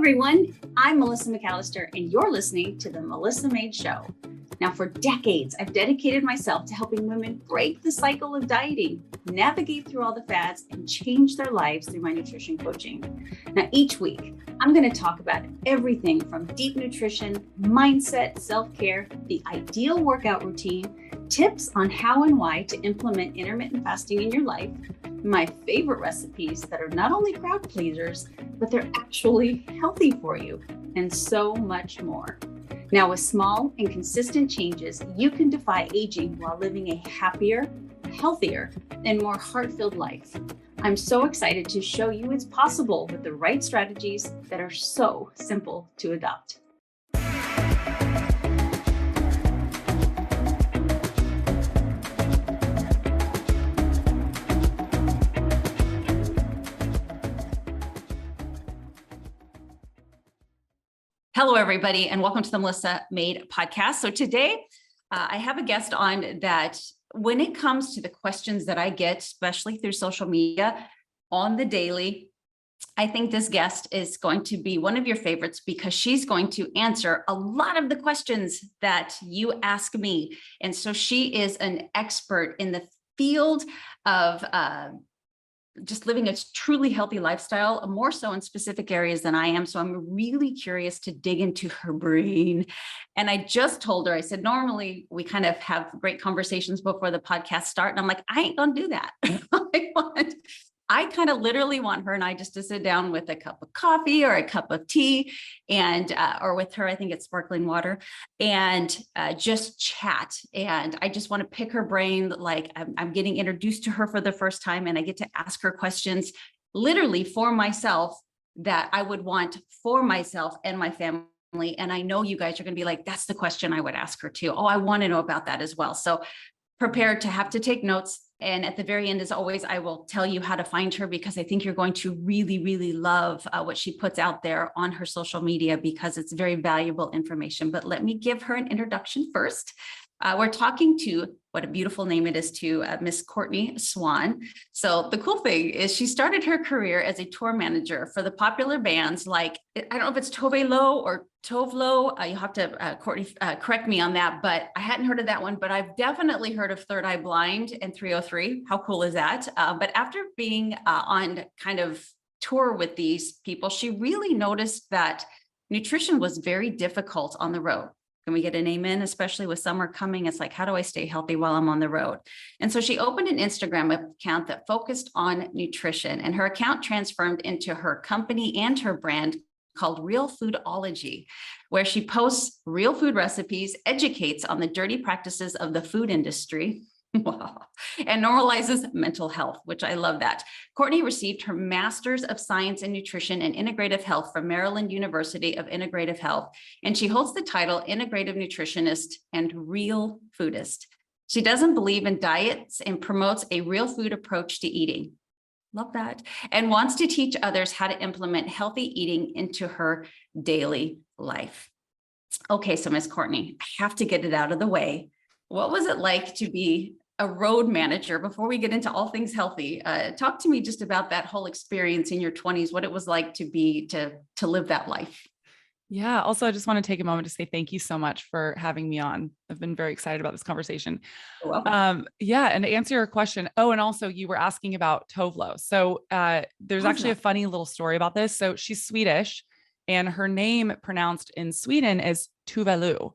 everyone. I'm Melissa McAllister, and you're listening to The Melissa Made Show. Now, for decades, I've dedicated myself to helping women break the cycle of dieting, navigate through all the fads, and change their lives through my nutrition coaching. Now, each week, I'm going to talk about everything from deep nutrition, mindset, self-care, the ideal workout routine, tips on how and why to implement intermittent fasting in your life, my favorite recipes that are not only crowd pleasers, but they're actually healthy for you, and so much more. Now, with small and consistent changes, you can defy aging while living a happier, healthier, and more heart-filled life. I'm so excited to show you it's possible with the right strategies that are so simple to adopt. Hello, everybody, and welcome to the Melissa Made podcast. So today I have a guest on that when it comes to the questions that I get, especially through social media on the daily, I think this guest is going to be one of your favorites because she's going to answer a lot of the questions that you ask me. And so she is an expert in the field of just living a truly healthy lifestyle, more so in specific areas than I am. So I'm really curious to dig into her brain. And I just told her, I said, normally we kind of have great conversations before the podcast start. And I'm like, I ain't gonna do that. I kind of literally want her and I just to sit down with a cup of coffee or a cup of tea and, or with her, I think it's sparkling water, and just chat. And I just want to pick her brain. Like I'm getting introduced to her for the first time and I get to ask her questions literally for myself that I would want for myself and my family. And I know you guys are going to be like, that's the question I would ask her too. Oh, I want to know about that as well. So prepared to have to take notes. And at the very end, as always, I will tell you how to find her because I think you're going to really, really love what she puts out there on her social media because it's very valuable information. But let me give her an introduction first. We're talking to, what a beautiful name it is, to Miss Courtney Swan. So the cool thing is she started her career as a tour manager for the popular bands like, I don't know if it's Tove Lo or Tove Lo. You'll have to, Courtney, correct me on that, but I hadn't heard of that one, but I've definitely heard of Third Eye Blind and 303. How cool is that? But after being on kind of tour with these people, she really noticed that nutrition was very difficult on the road. Can we get an amen? Especially with summer coming, it's like, how do I stay healthy while I'm on the road? And so she opened an Instagram account that focused on nutrition, and her account transformed into her company and her brand called Realfoodology, where she posts real food recipes, educates on the dirty practices of the food industry, and normalizes mental health, which I love that. Courtney received her Master's of Science in Nutrition and Integrative Health from Maryland University of Integrative Health, and she holds the title Integrative Nutritionist and Real Foodist. She doesn't believe in diets and promotes a real food approach to eating. Love that. And wants to teach others how to implement healthy eating into her daily life. Okay, so Miss Courtney, I have to get it out of the way. What was it like to be a road manager before we get into all things healthy? Talk to me just about that whole experience in your 20s, what it was like to live that life. Yeah. Also, I just want to take a moment to say thank you so much for having me on. I've been very excited about this conversation. You're welcome. Yeah. And to answer your question. Oh, and also you were asking about Tovlo. So there's actually a funny little story about this. So she's Swedish and her name pronounced in Sweden is Tuvalu.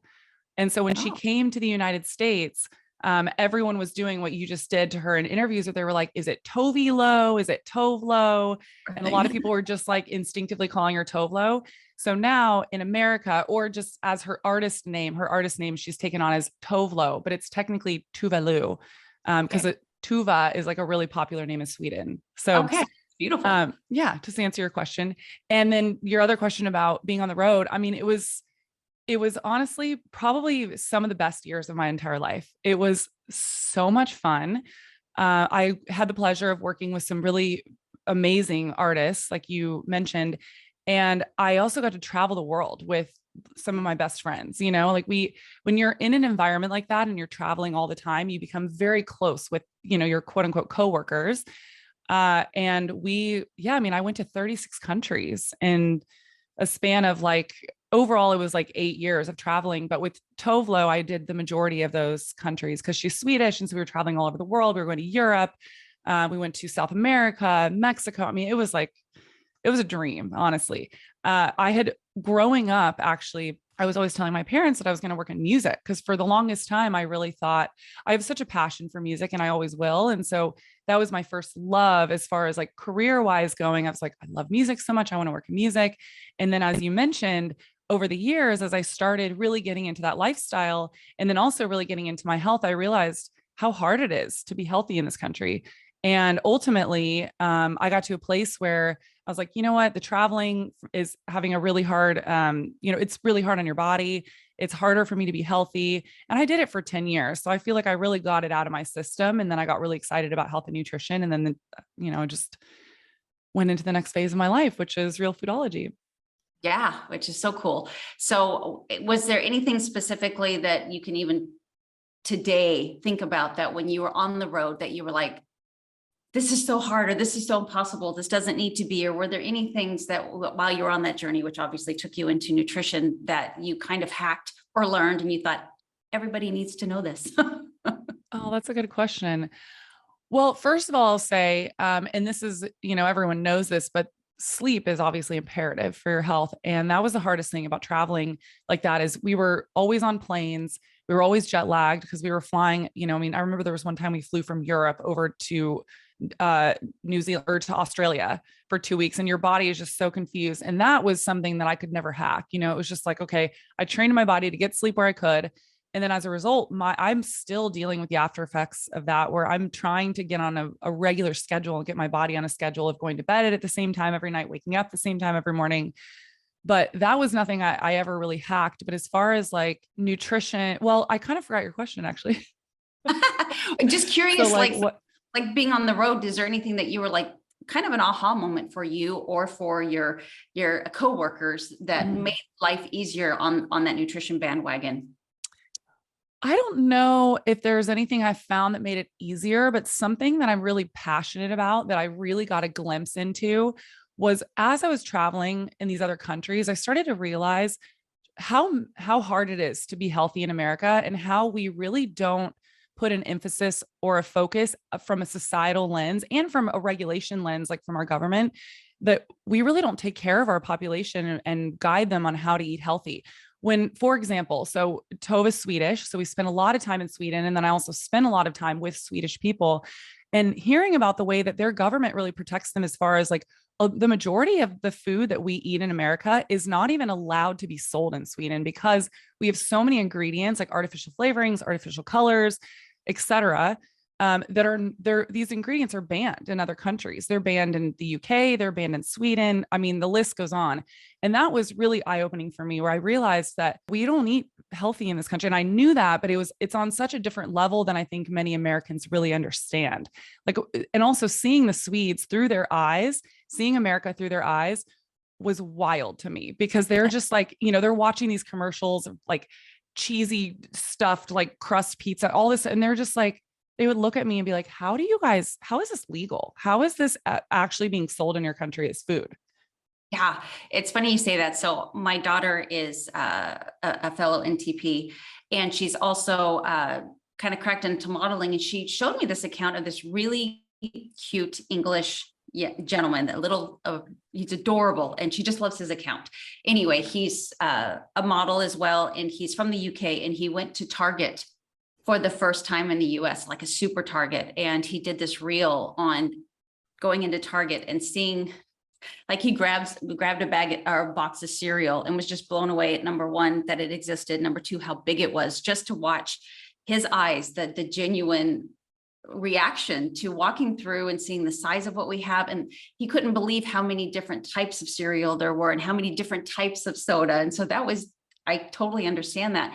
And so when she came to the United States, everyone was doing what you just did to her in interviews, where they were like, is it Tovilo? Is it Tovlo? And a lot of people were just like instinctively calling her Tovlo. So now in America, or just as her artist name she's taken on as Tovlo, but it's technically Tuvalu, because Tuva is like a really popular name in Sweden. So beautiful. Yeah, to answer your question. And then your other question about being on the road. I mean, it was honestly probably some of the best years of my entire life. It was so much fun. I had the pleasure of working with some really amazing artists, like you mentioned. And I also got to travel the world with some of my best friends, like when you're in an environment like that and you're traveling all the time, you become very close with, your quote unquote coworkers. And I went to 36 countries and a span of like, overall, it was like 8 years of traveling. But with Tovlo, I did the majority of those countries because she's Swedish. And so we were traveling all over the world. We were going to Europe. We went to South America, Mexico. I mean, it was a dream, honestly. I had growing up, actually, I was always telling my parents that I was going to work in music because for the longest time, I really thought I have such a passion for music and I always will. And so that was my first love as far as like career wise going. I was like, I love music so much. I want to work in music. And then, as you mentioned, over the years, as I started really getting into that lifestyle and then also really getting into my health, I realized how hard it is to be healthy in this country. And ultimately, I got to a place where I was like, you know what? The traveling is having a really hard, it's really hard on your body. It's harder for me to be healthy. And I did it for 10 years. So I feel like I really got it out of my system. And then I got really excited about health and nutrition. And then, just went into the next phase of my life, which is Realfoodology. Yeah, which is so cool. So was there anything specifically that you can even today think about that when you were on the road that you were like, this is so hard, or this is so impossible, this doesn't need to be, or were there any things that while you were on that journey, which obviously took you into nutrition, that you kind of hacked or learned and you thought, everybody needs to know this? Oh, that's a good question. Well, first of all, I'll say, and this is, everyone knows this, but sleep is obviously imperative for your health. And that was the hardest thing about traveling like that is we were always on planes. We were always jet lagged because we were flying, I remember there was one time we flew from Europe over to New Zealand or to Australia for 2 weeks, and your body is just so confused. And that was something that I could never hack. It was just like, okay, I trained my body to get sleep where I could. And then as a result, I'm still dealing with the after effects of that, where I'm trying to get on a regular schedule and get my body on a schedule of going to bed at the same time every night, waking up the same time every morning. But that was nothing I ever really hacked. But as far as like nutrition, well, I kind of forgot your question actually. Just curious, So like being on the road, is there anything that you were like kind of an aha moment for you or for your coworkers that made life easier on that nutrition bandwagon? I don't know if there's anything I found that made it easier, but something that I'm really passionate about that I really got a glimpse into was as I was traveling in these other countries, I started to realize how hard it is to be healthy in America and how we really don't put an emphasis or a focus from a societal lens and from a regulation lens, like from our government, that we really don't take care of our population and guide them on how to eat healthy. When, for example, so Tove is Swedish, so we spent a lot of time in Sweden, and then I also spent a lot of time with Swedish people, and hearing about the way that their government really protects them as far as like the majority of the food that we eat in America is not even allowed to be sold in Sweden because we have so many ingredients like artificial flavorings, artificial colors, etc. These ingredients are banned in other countries. They're banned in the UK, they're banned in Sweden. I mean, the list goes on. And that was really eye-opening for me, where I realized that we don't eat healthy in this country. And I knew that, but it's on such a different level than I think many Americans really understand. Like, and also seeing the Swedes through their eyes, seeing America through their eyes was wild to me because they're just like, they're watching these commercials of like cheesy stuffed like crust pizza, all this. And they're just like, they would look at me and be like, how is this legal? How is this actually being sold in your country as food? Yeah, it's funny you say that. So my daughter is a fellow NTP, and she's also kind of cracked into modeling. And she showed me this account of this really cute English gentleman, he's adorable, and she just loves his account. Anyway, he's a model as well, and he's from the UK, and he went to Target for the first time in the US, like a super Target. And he did this reel on going into Target and seeing, like he grabbed a bag or a box of cereal and was just blown away at number one, that it existed. Number two, how big it was, just to watch his eyes, the genuine reaction to walking through and seeing the size of what we have. And he couldn't believe how many different types of cereal there were and how many different types of soda. And so I totally understand that.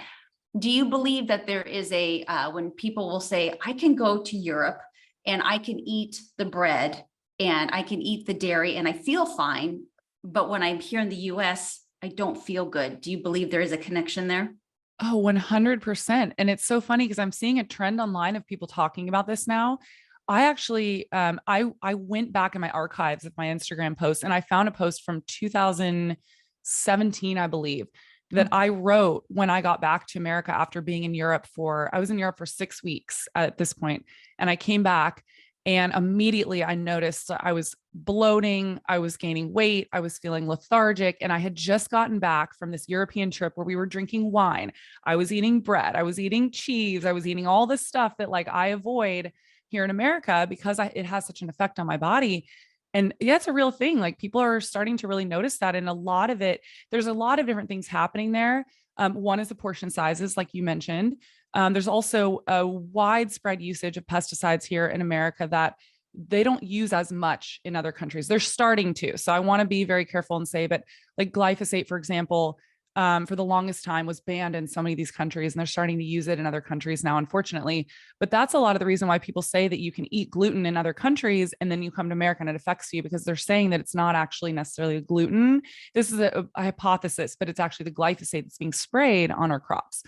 Do you believe that there is when people will say, I can go to Europe and I can eat the bread and I can eat the dairy and I feel fine, but when I'm here in the US, I don't feel good. Do you believe there is a connection there? Oh, 100%. And it's so funny because I'm seeing a trend online of people talking about this now. I actually, I went back in my archives of my Instagram posts and I found a post from 2000, 17, I believe, that I wrote when I got back to America after being in Europe I was in Europe for 6 weeks at this point, and I came back and immediately I noticed I was bloating, I was gaining weight, I was feeling lethargic, and I had just gotten back from this European trip where we were drinking wine. I was eating bread, I was eating cheese, I was eating all this stuff that like I avoid here in America because it has such an effect on my body. And yeah, it's a real thing. Like people are starting to really notice that. And a lot of it, there's a lot of different things happening there. One is the portion sizes, like you mentioned. There's also a widespread usage of pesticides here in America that they don't use as much in other countries. They're starting to. So I want to be very careful and say, but like glyphosate, for example, for the longest time was banned in so many of these countries, and they're starting to use it in other countries now, unfortunately. But that's a lot of the reason why people say that you can eat gluten in other countries and then you come to America and it affects you, because they're saying that it's not actually necessarily gluten. This is a hypothesis, but it's actually the glyphosate that's being sprayed on our crops.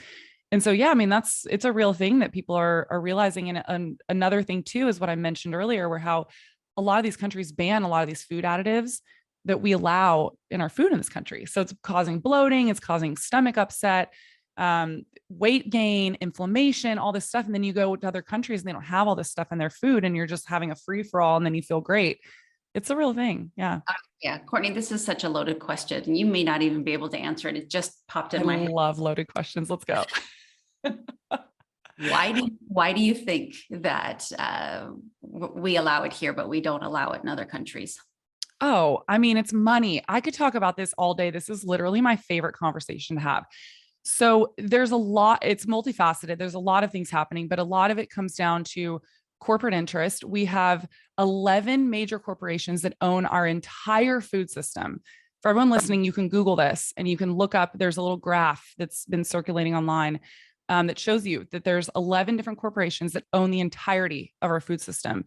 And so, yeah, I mean, it's a real thing that people are realizing. And another thing too, is what I mentioned earlier, where how a lot of these countries ban a lot of these food additives that we allow in our food in this country. So it's causing bloating, it's causing stomach upset, weight gain, inflammation, all this stuff. And then you go to other countries and they don't have all this stuff in their food, and you're just having a free for all, and then you feel great. It's a real thing. Yeah. Yeah. Courtney, this is such a loaded question, and you may not even be able to answer it. It just popped in my head. I love loaded questions. Let's go. Why do you think that we allow it here, but we don't allow it in other countries? Oh, I mean, it's money. I could talk about this all day. This is literally my favorite conversation to have. So there's a lot, it's multifaceted. There's a lot of things happening, but a lot of it comes down to corporate interest. We have 11 major corporations that own our entire food system. For everyone listening, you can Google this and you can look up, there's a little graph that's been circulating online that shows you that there's 11 different corporations that own the entirety of our food system.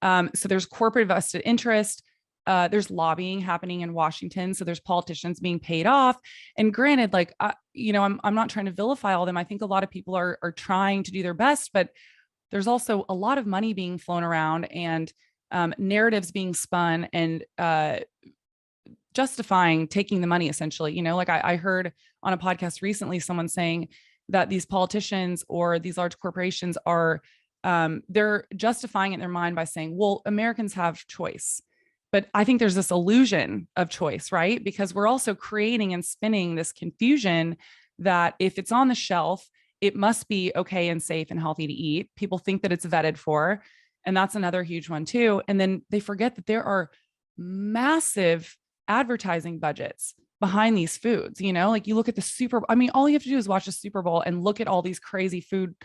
So there's corporate vested interest. There's lobbying happening in Washington. So there's politicians being paid off. And granted, like, I'm not trying to vilify all of them. I think a lot of people are trying to do their best, but there's also a lot of money being flown around and narratives being spun and justifying taking the money, essentially. Like I heard on a podcast recently, someone saying that these politicians or these large corporations are, they're justifying it in their mind by saying, well, Americans have choice. But I think there's this illusion of choice, right? Because we're also creating and spinning this confusion that if it's on the shelf, it must be okay and safe and healthy to eat. People think that it's vetted for, and that's another huge one too. And then they forget that there are massive advertising budgets behind these foods. Like you look at the Super Bowl. I mean, all you have to do is watch the Super Bowl and look at all these crazy food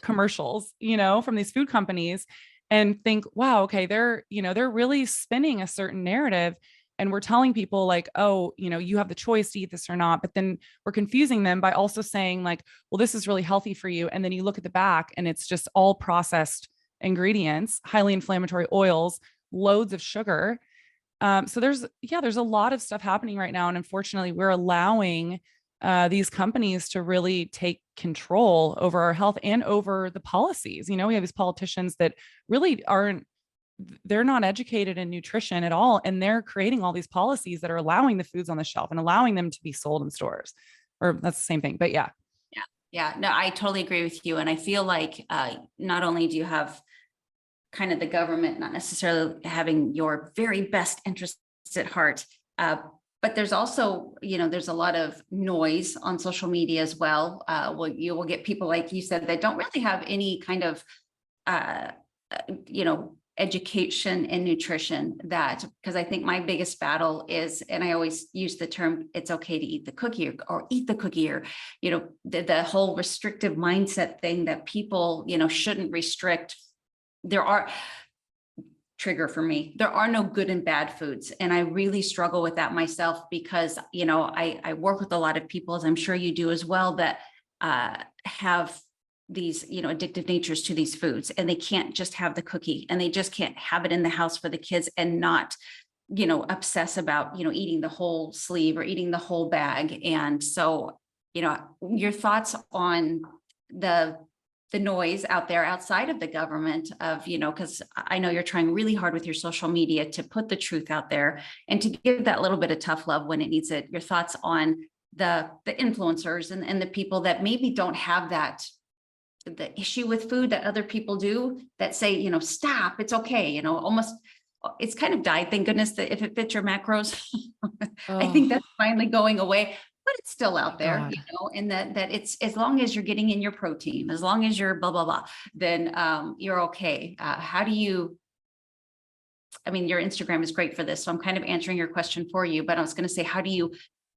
commercials, from these food companies, and think, wow, okay, they're really spinning a certain narrative. And we're telling people like, oh, you have the choice to eat this or not. But then we're confusing them by also saying like, well, this is really healthy for you. And then you look at the back and it's just all processed ingredients, highly inflammatory oils, loads of sugar. So there's a lot of stuff happening right now. And unfortunately, we're allowing these companies to really take control over our health and over the policies. We have these politicians that really they're not educated in nutrition at all. And they're creating all these policies that are allowing the foods on the shelf and allowing them to be sold in stores. Or that's the same thing, but yeah. Yeah, no, I totally agree with you. And I feel like not only do you have kind of the government not necessarily having your very best interests at heart, but there's also, there's a lot of noise on social media as well. You will get people, like you said, that don't really have any kind of, education in nutrition, because I think my biggest battle is, and I always use the term, it's okay to eat the cookie or eat the cookie, or, the whole restrictive mindset thing that people, shouldn't restrict. Trigger for me, there are no good and bad foods. And I really struggle with that myself because, I work with a lot of people, as I'm sure you do as well, that have these, addictive natures to these foods, and they can't just have the cookie, and they just can't have it in the house for the kids and not, obsess about, eating the whole sleeve or eating the whole bag. And so, your thoughts on the the noise out there outside of the government of, because I know you're trying really hard with your social media to put the truth out there and to give that little bit of tough love when it needs it. Your thoughts on the influencers and the people that maybe don't have the issue with food that other people do, that say, stop, it's okay, almost it's kind of died. Thank goodness that if it fits your macros, I think that's finally going away, but it's still out there, God. and that it's, as long as you're getting in your protein, as long as you're blah, blah, blah, then you're okay. How do you, I mean, your Instagram is great for this, so I'm kind of answering your question for you, but I was going to say, how do you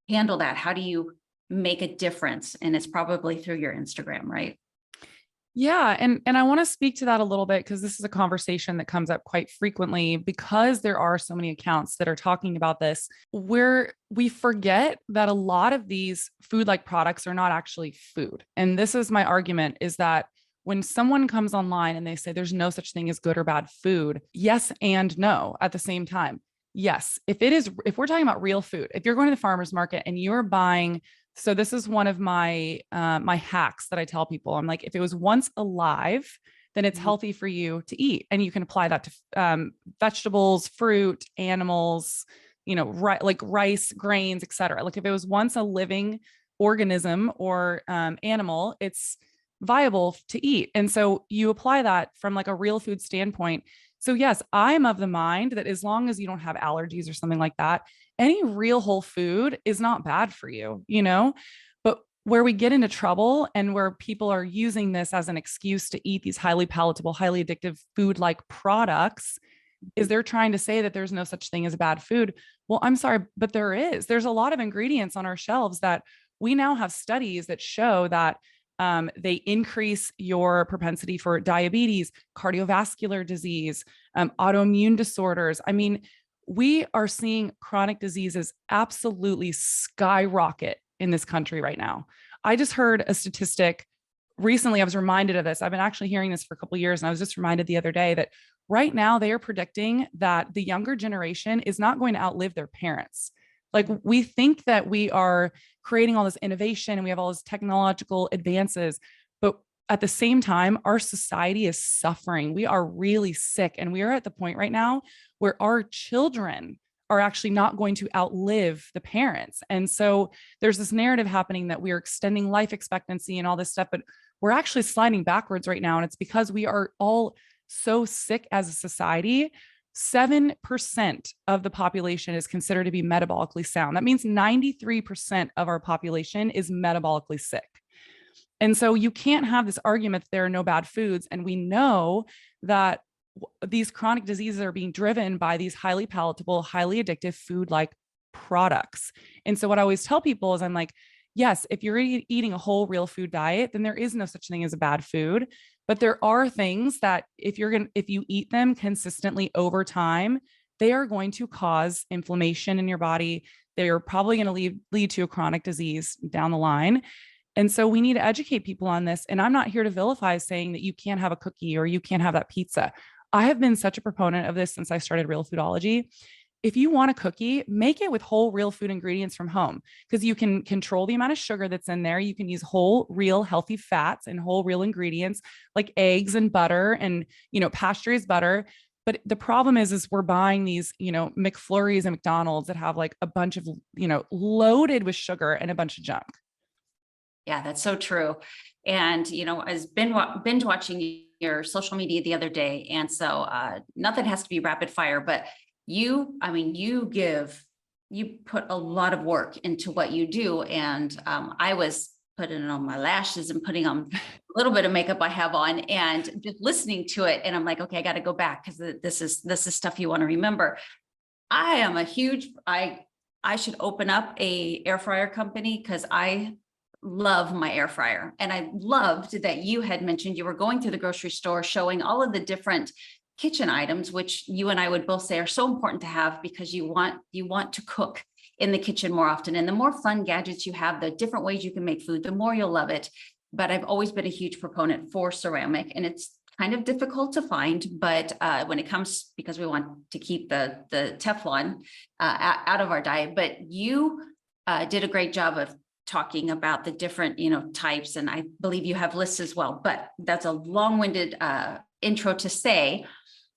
handle that? How do you make a difference? And it's probably through your Instagram, right? Yeah. And I want to speak to that a little bit because this is a conversation that comes up quite frequently because there are so many accounts that are talking about this, where we forget that a lot of these food-like products are not actually food. And this is my argument, is that when someone comes online and they say there's no such thing as good or bad food, yes and no at the same time. Yes, if we're talking about real food, if you're going to the farmer's market and you're buying, so this is one of my my hacks that I tell people. I'm like, if it was once alive, then it's healthy for you to eat, and you can apply that to vegetables, fruit, animals, like rice, grains, etc. Like if it was once a living organism or animal, it's viable to eat. And so you apply that from like a real food standpoint. So yes, I'm of the mind that as long as you don't have allergies or something like that, any real whole food is not bad for you, but where we get into trouble and where people are using this as an excuse to eat these highly palatable, highly addictive food-like products is they're trying to say that there's no such thing as bad food. Well, I'm sorry, but there is. There's a lot of ingredients on our shelves that we now have studies that show that they increase your propensity for diabetes, cardiovascular disease, autoimmune disorders. I mean, we are seeing chronic diseases absolutely skyrocket in this country right now. I just heard a statistic recently. I was reminded of this. I've been actually hearing this for a couple of years, and I was just reminded the other day that right now they are predicting that the younger generation is not going to outlive their parents. Like, we think that we are creating all this innovation and we have all these technological advances, but at the same time, our society is suffering. We are really sick. And we are at the point right now where our children are actually not going to outlive the parents. And so there's this narrative happening that we are extending life expectancy and all this stuff, but we're actually sliding backwards right now. And it's because we are all so sick as a society. 7% of the population is considered to be metabolically sound. That means 93% of our population is metabolically sick. And so you can't have this argument that there are no bad foods. And we know that these chronic diseases are being driven by these highly palatable, highly addictive food-like products. And so what I always tell people is I'm like, yes, if you're eating a whole real food diet, then there is no such thing as a bad food. But there are things that if you eat them consistently over time, they are going to cause inflammation in your body. They are probably going to lead to a chronic disease down the line. And so we need to educate people on this. And I'm not here to vilify saying that you can't have a cookie or you can't have that pizza. I have been such a proponent of this since I started Realfoodology. If you want a cookie, make it with whole real food ingredients from home, because you can control the amount of sugar that's in there. You can use whole real healthy fats and whole real ingredients like eggs and butter and, pasture-raised butter. But the problem is we're buying these, McFlurries and McDonald's that have like a bunch of, loaded with sugar and a bunch of junk. Yeah, that's so true. And, I was binge watching your social media the other day. And so nothing has to be rapid fire, but you put a lot of work into what you do. And I was putting on my lashes and putting on a little bit of makeup I have on and just listening to it. And I'm like, okay, I got to go back because this is stuff you want to remember. I am I should open up a air fryer company because I love my air fryer. And I loved that you had mentioned you were going through the grocery store showing all of the different kitchen items, which you and I would both say are so important to have because you want to cook in the kitchen more often. And the more fun gadgets you have, the different ways you can make food, the more you'll love it. But I've always been a huge proponent for ceramic, and it's kind of difficult to find, but when it comes, because we want to keep the Teflon out of our diet, but you did a great job of talking about the different, types. And I believe you have lists as well, but that's a long-winded intro to say,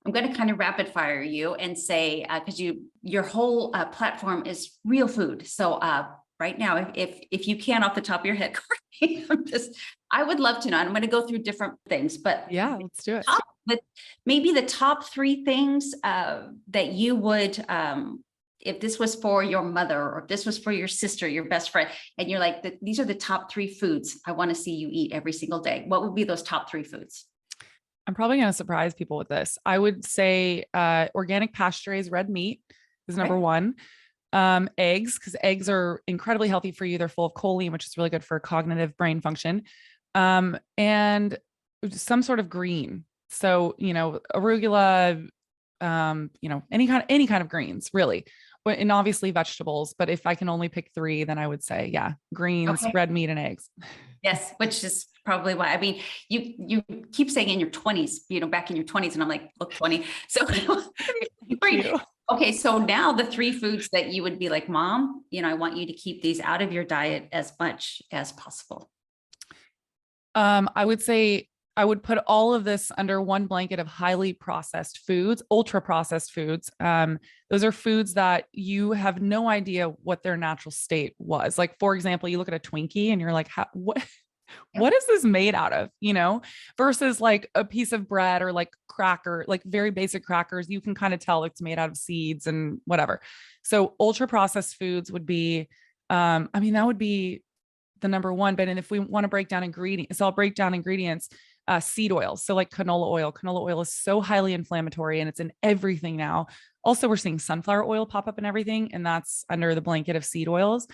I'm going to kind of rapid fire you and say, because your whole platform is real food. So right now, if you can off the top of your head, Courtney, I would love to know. And I'm going to go through different things, but Yeah, let's do it. Maybe the top three things that you would, if this was for your mother, or if this was for your sister, your best friend, and you're like, these are the top three foods I want to see you eat every single day. What would be those top three foods? I'm probably going to surprise people with this. I would say organic pasture-raised red meat is number one. Eggs, because eggs are incredibly healthy for you. They're full of choline, which is really good for cognitive brain function. And some sort of green. So, arugula, any kind of greens, really. And obviously vegetables. But if I can only pick three, then I would say, greens, red meat, and eggs. Yes, which is probably why. I mean, you keep saying in your 20s, back in your 20s, and I'm like, look, 20. So okay, so now the three foods that you would be like, Mom, I want you to keep these out of your diet as much as possible. I would say I would put all of this under one blanket of highly processed foods, ultra processed foods. Those are foods that you have no idea what their natural state was. Like, for example, you look at a Twinkie and you're like, what is this made out of? Versus like a piece of bread or like cracker, like very basic crackers, you can kind of tell it's made out of seeds and whatever. So ultra processed foods would be, that would be the number one. But if we want to break down ingredients, so I'll break down ingredients. Seed oils. So like canola oil. Canola oil is so highly inflammatory and it's in everything now. Also, we're seeing sunflower oil pop up in everything, and that's under the blanket of seed oils.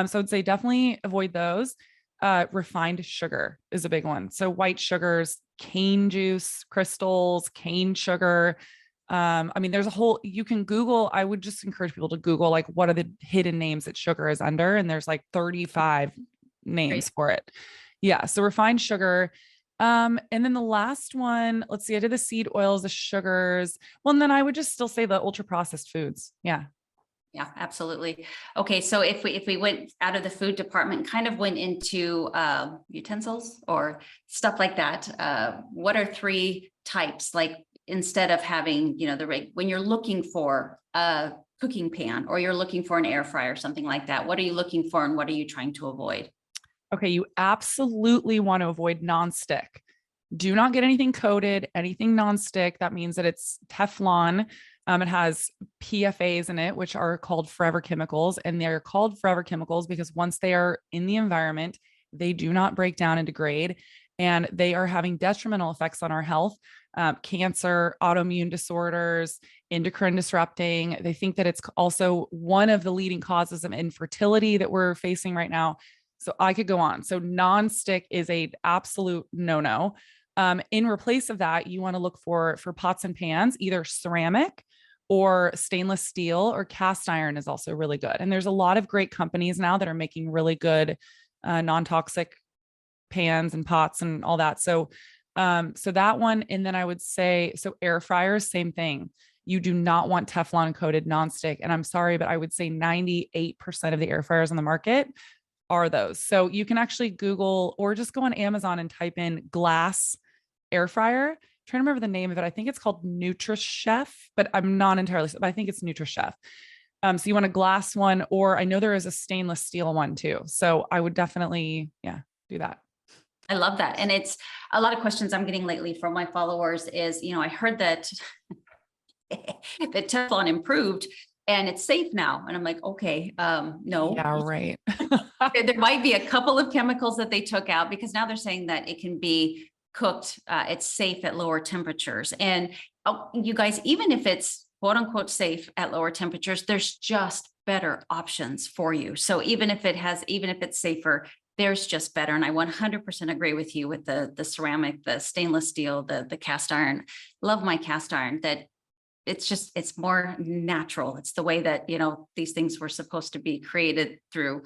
So I'd say definitely avoid those. Refined sugar is a big one. So white sugars, cane juice, crystals, cane sugar. There's you can Google. I would just encourage people to Google, like, what are the hidden names that sugar is under? And there's like 35 names for it. Yeah. So refined sugar. And then the last one, let's see, I did the seed oils, the sugars. Well, and then I would just still say the ultra processed foods. Yeah. Yeah, absolutely. Okay. So if we went out of the food department, kind of went into utensils or stuff like that, what are three types? Like, instead of having, when you're looking for a cooking pan or you're looking for an air fryer or something like that, what are you looking for and what are you trying to avoid? Okay, you absolutely want to avoid nonstick. Do not get anything coated, anything nonstick. That means that it's Teflon. It has PFAs in it, which are called forever chemicals. And they're called forever chemicals because once they are in the environment, they do not break down and degrade. And they are having detrimental effects on our health, cancer, autoimmune disorders, endocrine disrupting. They think that it's also one of the leading causes of infertility that we're facing right now. So I could go on. So nonstick is a absolute no-no. In replace of that, you want to look for pots and pans, either ceramic or stainless steel, or cast iron is also really good. And there's a lot of great companies now that are making really good non-toxic pans and pots and all that. So that one. And then I would say, so air fryers, same thing. You do not want Teflon coated nonstick. And I'm sorry, but I would say 98% of the air fryers on the market are those. So you can actually Google or just go on Amazon and type in glass air fryer. I'm trying to remember the name of it. I think it's called NutriChef, but I'm not entirely, but I think it's NutriChef. So you want a glass one, or I know there is a stainless steel one too. So I would definitely, do that. I love that. And it's a lot of questions I'm getting lately from my followers is, I heard that that Teflon improved and it's safe now. And I'm like, okay, no. Yeah, right. There might be a couple of chemicals that they took out because now they're saying that it can be cooked. It's safe at lower temperatures. And you guys, even if it's quote unquote safe at lower temperatures, there's just better options for you. So even if it's safer, there's just better. And I 100% agree with you with the ceramic, the stainless steel, the cast iron. Love my cast iron. That it's more natural. It's the way that, these things were supposed to be created through,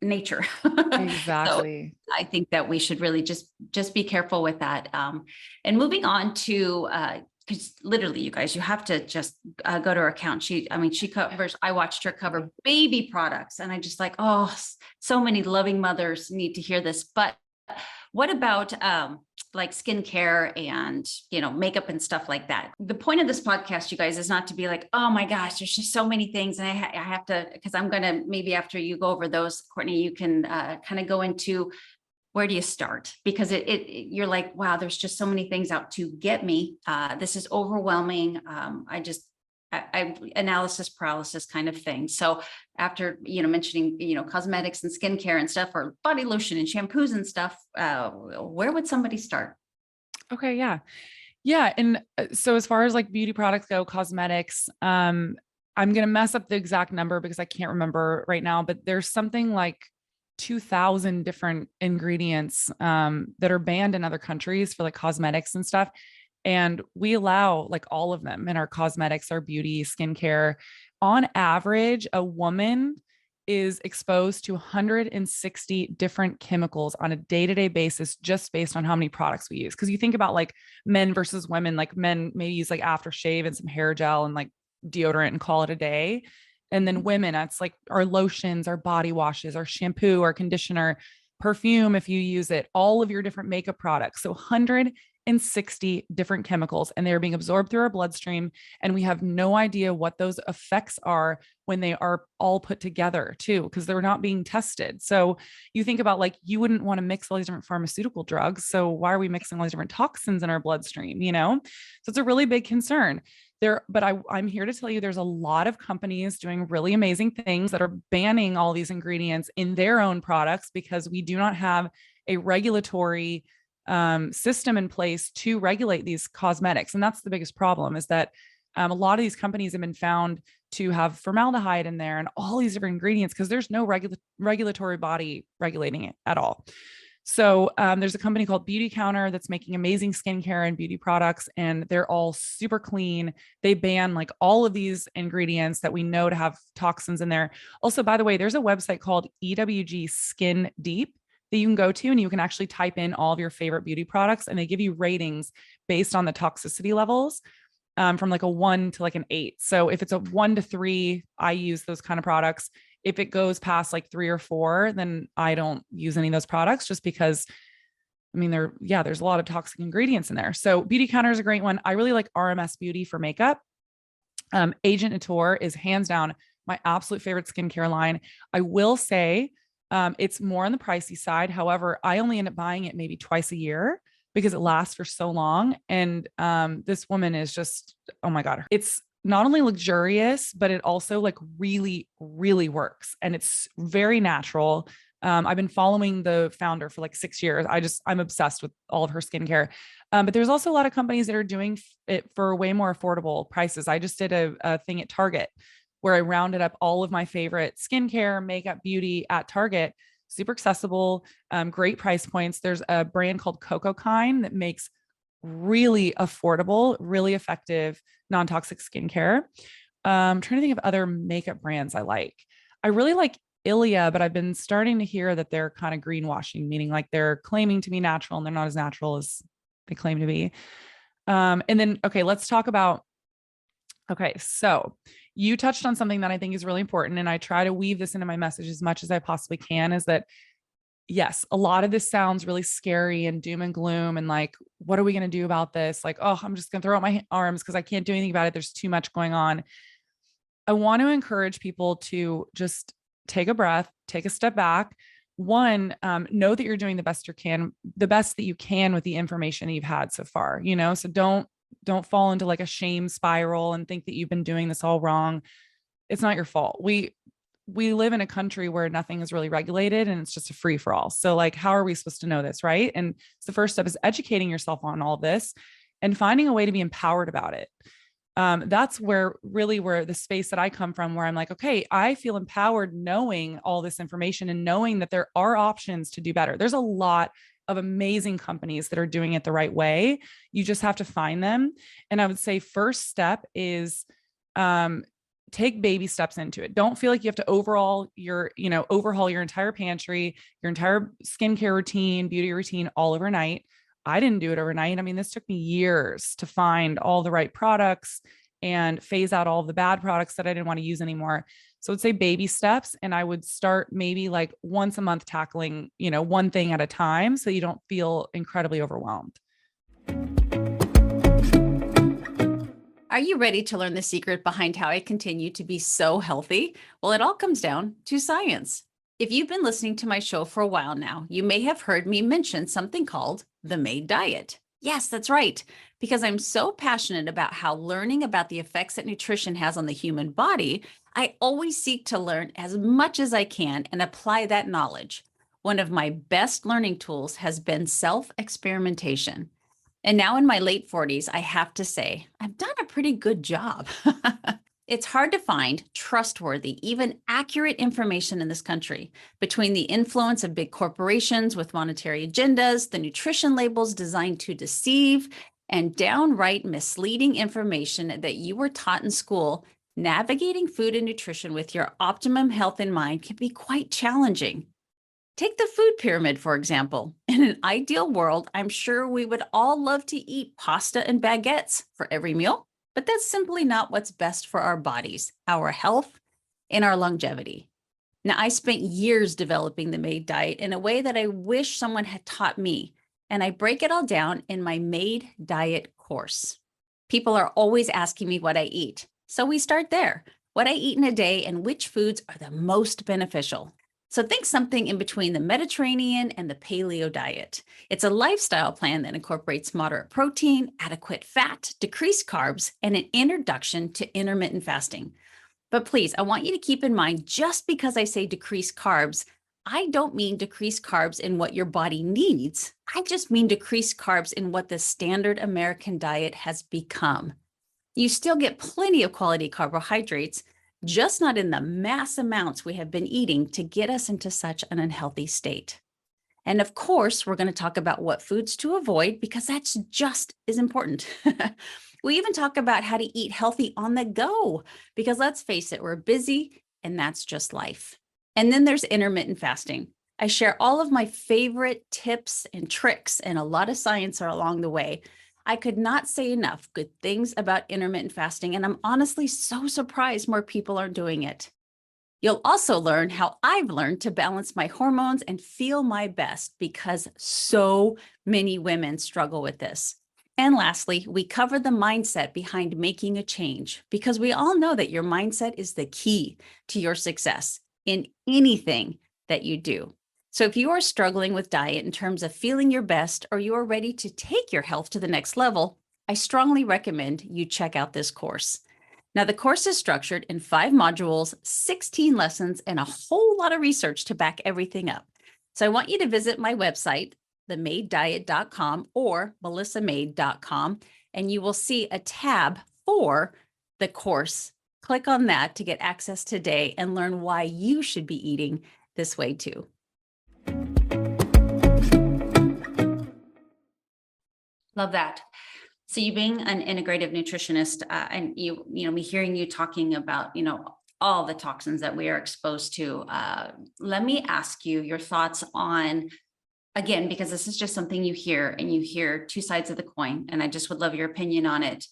nature. Exactly. So I think that we should really just be careful with that. And moving on to because literally, you guys, you have to just go to her account. She covers, I watched her cover baby products, and I just like, oh, so many loving mothers need to hear this. But what about like skincare and, makeup and stuff like that? The point of this podcast, you guys, is not to be like, oh my gosh, there's just so many things. And I have to, because I'm going to, maybe after you go over those, Courtney, you can kind of go into where do you start? Because you're like, wow, there's just so many things out to get me. This is overwhelming. I analysis paralysis kind of thing. So after, mentioning, cosmetics and skincare and stuff, or body lotion and shampoos and stuff, where would somebody start? Okay. Yeah. Yeah. And so as far as like beauty products go, cosmetics, I'm going to mess up the exact number because I can't remember right now, but there's something like 2,000 different ingredients that are banned in other countries for like cosmetics and stuff. And we allow like all of them in our cosmetics, our beauty, skincare. On average, a woman is exposed to 160 different chemicals on a day-to-day basis, just based on how many products we use. Because you think about like men versus women, like men maybe use like aftershave and some hair gel and like deodorant and call it a day. And then women, that's like our lotions, our body washes, our shampoo, our conditioner, perfume, if you use it, all of your different makeup products. So 160 different chemicals, and they're being absorbed through our bloodstream. And we have no idea what those effects are when they are all put together too, because they're not being tested. So you think about like, you wouldn't want to mix all these different pharmaceutical drugs. So why are we mixing all these different toxins in our bloodstream? So it's a really big concern there. But I'm here to tell you, there's a lot of companies doing really amazing things that are banning all these ingredients in their own products because we do not have a regulatory system in place to regulate these cosmetics. And that's the biggest problem, is that a lot of these companies have been found to have formaldehyde in there and all these different ingredients because there's no regulatory body regulating it at all. So there's a company called Beauty Counter that's making amazing skincare and beauty products, and they're all super clean. They ban like all of these ingredients that we know to have toxins in there. Also, by the way, there's a website called EWG Skin Deep that you can go to, and you can actually type in all of your favorite beauty products, and they give you ratings based on the toxicity levels from like a 1 to like an 8. So if it's a 1 to 3, I use those kind of products. If it goes past like 3 or 4, then I don't use any of those products, just because there's a lot of toxic ingredients in there. So Beauty Counter is a great one. I really like RMS Beauty for makeup. Agent Couture is hands down my absolute favorite skincare line. I will say it's more on the pricey side. However, I only end up buying it maybe twice a year because it lasts for so long. And this woman is just, oh my God, it's not only luxurious, but it also like really, really works. And it's very natural. I've been following the founder for like 6 years. I'm obsessed with all of her skincare. But there's also a lot of companies that are doing it for way more affordable prices. I just did a thing at Target where I rounded up all of my favorite skincare, makeup, beauty at Target, super accessible, great price points. There's a brand called Coco Kind that makes really affordable, really effective, non-toxic skincare. I'm trying to think of other makeup brands I like. I really like Ilia, but I've been starting to hear that they're kind of greenwashing, meaning like they're claiming to be natural and they're not as natural as they claim to be. And then, okay, let's talk about, okay, so you touched on something that I think is really important, and I try to weave this into my message as much as I possibly can, is that yes, a lot of this sounds really scary and doom and gloom and like, what are we going to do about this? Like, oh, I'm just going to throw out my arms because I can't do anything about it. There's too much going on. I want to encourage people to just take a breath, take a step back. One, know that you're doing the best that you can with the information that you've had so far, so don't fall into like a shame spiral and think that you've been doing this all wrong. It's not your fault. We live in a country where nothing is really regulated and it's just a free for all. So like, how are we supposed to know this? Right. And the first step is educating yourself on all of this and finding a way to be empowered about it. That's where the space that I come from, where I'm like, okay, I feel empowered knowing all this information and knowing that there are options to do better. There's a lot of amazing companies that are doing it the right way. You just have to find them. And I would say first step is, take baby steps into it. Don't feel like you have to overhaul your entire pantry, your entire skincare routine, beauty routine all overnight. I didn't do it overnight. I mean, this took me years to find all the right products and phase out all the bad products that I didn't want to use anymore. So I'd say baby steps. And I would start maybe like once a month tackling, one thing at a time so you don't feel incredibly overwhelmed. Are you ready to learn the secret behind how I continue to be so healthy? Well, it all comes down to science. If you've been listening to my show for a while now, you may have heard me mention something called the MAID diet. Yes, that's right, because I'm so passionate about how learning about the effects that nutrition has on the human body, I always seek to learn as much as I can and apply that knowledge. One of my best learning tools has been self-experimentation. And now in my late 40s, I have to say, I've done a pretty good job. It's hard to find trustworthy, even accurate information in this country. Between the influence of big corporations with monetary agendas, the nutrition labels designed to deceive, and downright misleading information that you were taught in school, navigating food and nutrition with your optimum health in mind can be quite challenging. Take the food pyramid, for example. In an ideal world, I'm sure we would all love to eat pasta and baguettes for every meal, but that's simply not what's best for our bodies, our health, and our longevity. Now, I spent years developing the MAID diet in a way that I wish someone had taught me, and I break it all down in my MAID diet course. People are always asking me what I eat, so we start there. What I eat in a day and which foods are the most beneficial. So think something in between the Mediterranean and the paleo diet. It's a lifestyle plan that incorporates moderate protein, adequate fat, decreased carbs, and an introduction to intermittent fasting. But please, I want you to keep in mind, just because I say decrease carbs, I don't mean decrease carbs in what your body needs. I just mean decrease carbs in what the standard American diet has become. You still get plenty of quality carbohydrates, just not in the mass amounts we have been eating to get us into such an unhealthy state. And of course, we're going to talk about what foods to avoid because that's just as important. We even talk about how to eat healthy on the go because let's face it, we're busy and that's just life. And then there's intermittent fasting. I share all of my favorite tips and tricks and a lot of science are along the way. I could not say enough good things about intermittent fasting, and I'm honestly so surprised more people are doing it. You'll also learn how I've learned to balance my hormones and feel my best because so many women struggle with this. And lastly, we cover the mindset behind making a change because we all know that your mindset is the key to your success in anything that you do. So if you are struggling with diet in terms of feeling your best or you are ready to take your health to the next level, I strongly recommend you check out this course. Now, the course is structured in 5 modules, 16 lessons, and a whole lot of research to back everything up. So I want you to visit my website, themaiddiet.com or melissamaid.com, and you will see a tab for the course. Click on that to get access today and learn why you should be eating this way too. Love that. So you being an integrative nutritionist and me hearing you talking about, all the toxins that we are exposed to, let me ask you your thoughts on, again, because this is just something you hear and you hear 2 sides of the coin, and I just would love your opinion on it.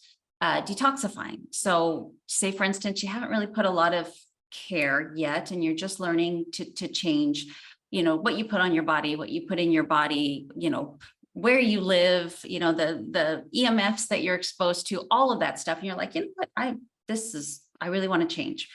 Detoxifying. So say, for instance, you haven't really put a lot of care yet, and you're just learning to change, what you put on your body, what you put in your body, where you live, the EMFs that you're exposed to, all of that stuff. And you're like, what, I really want to change.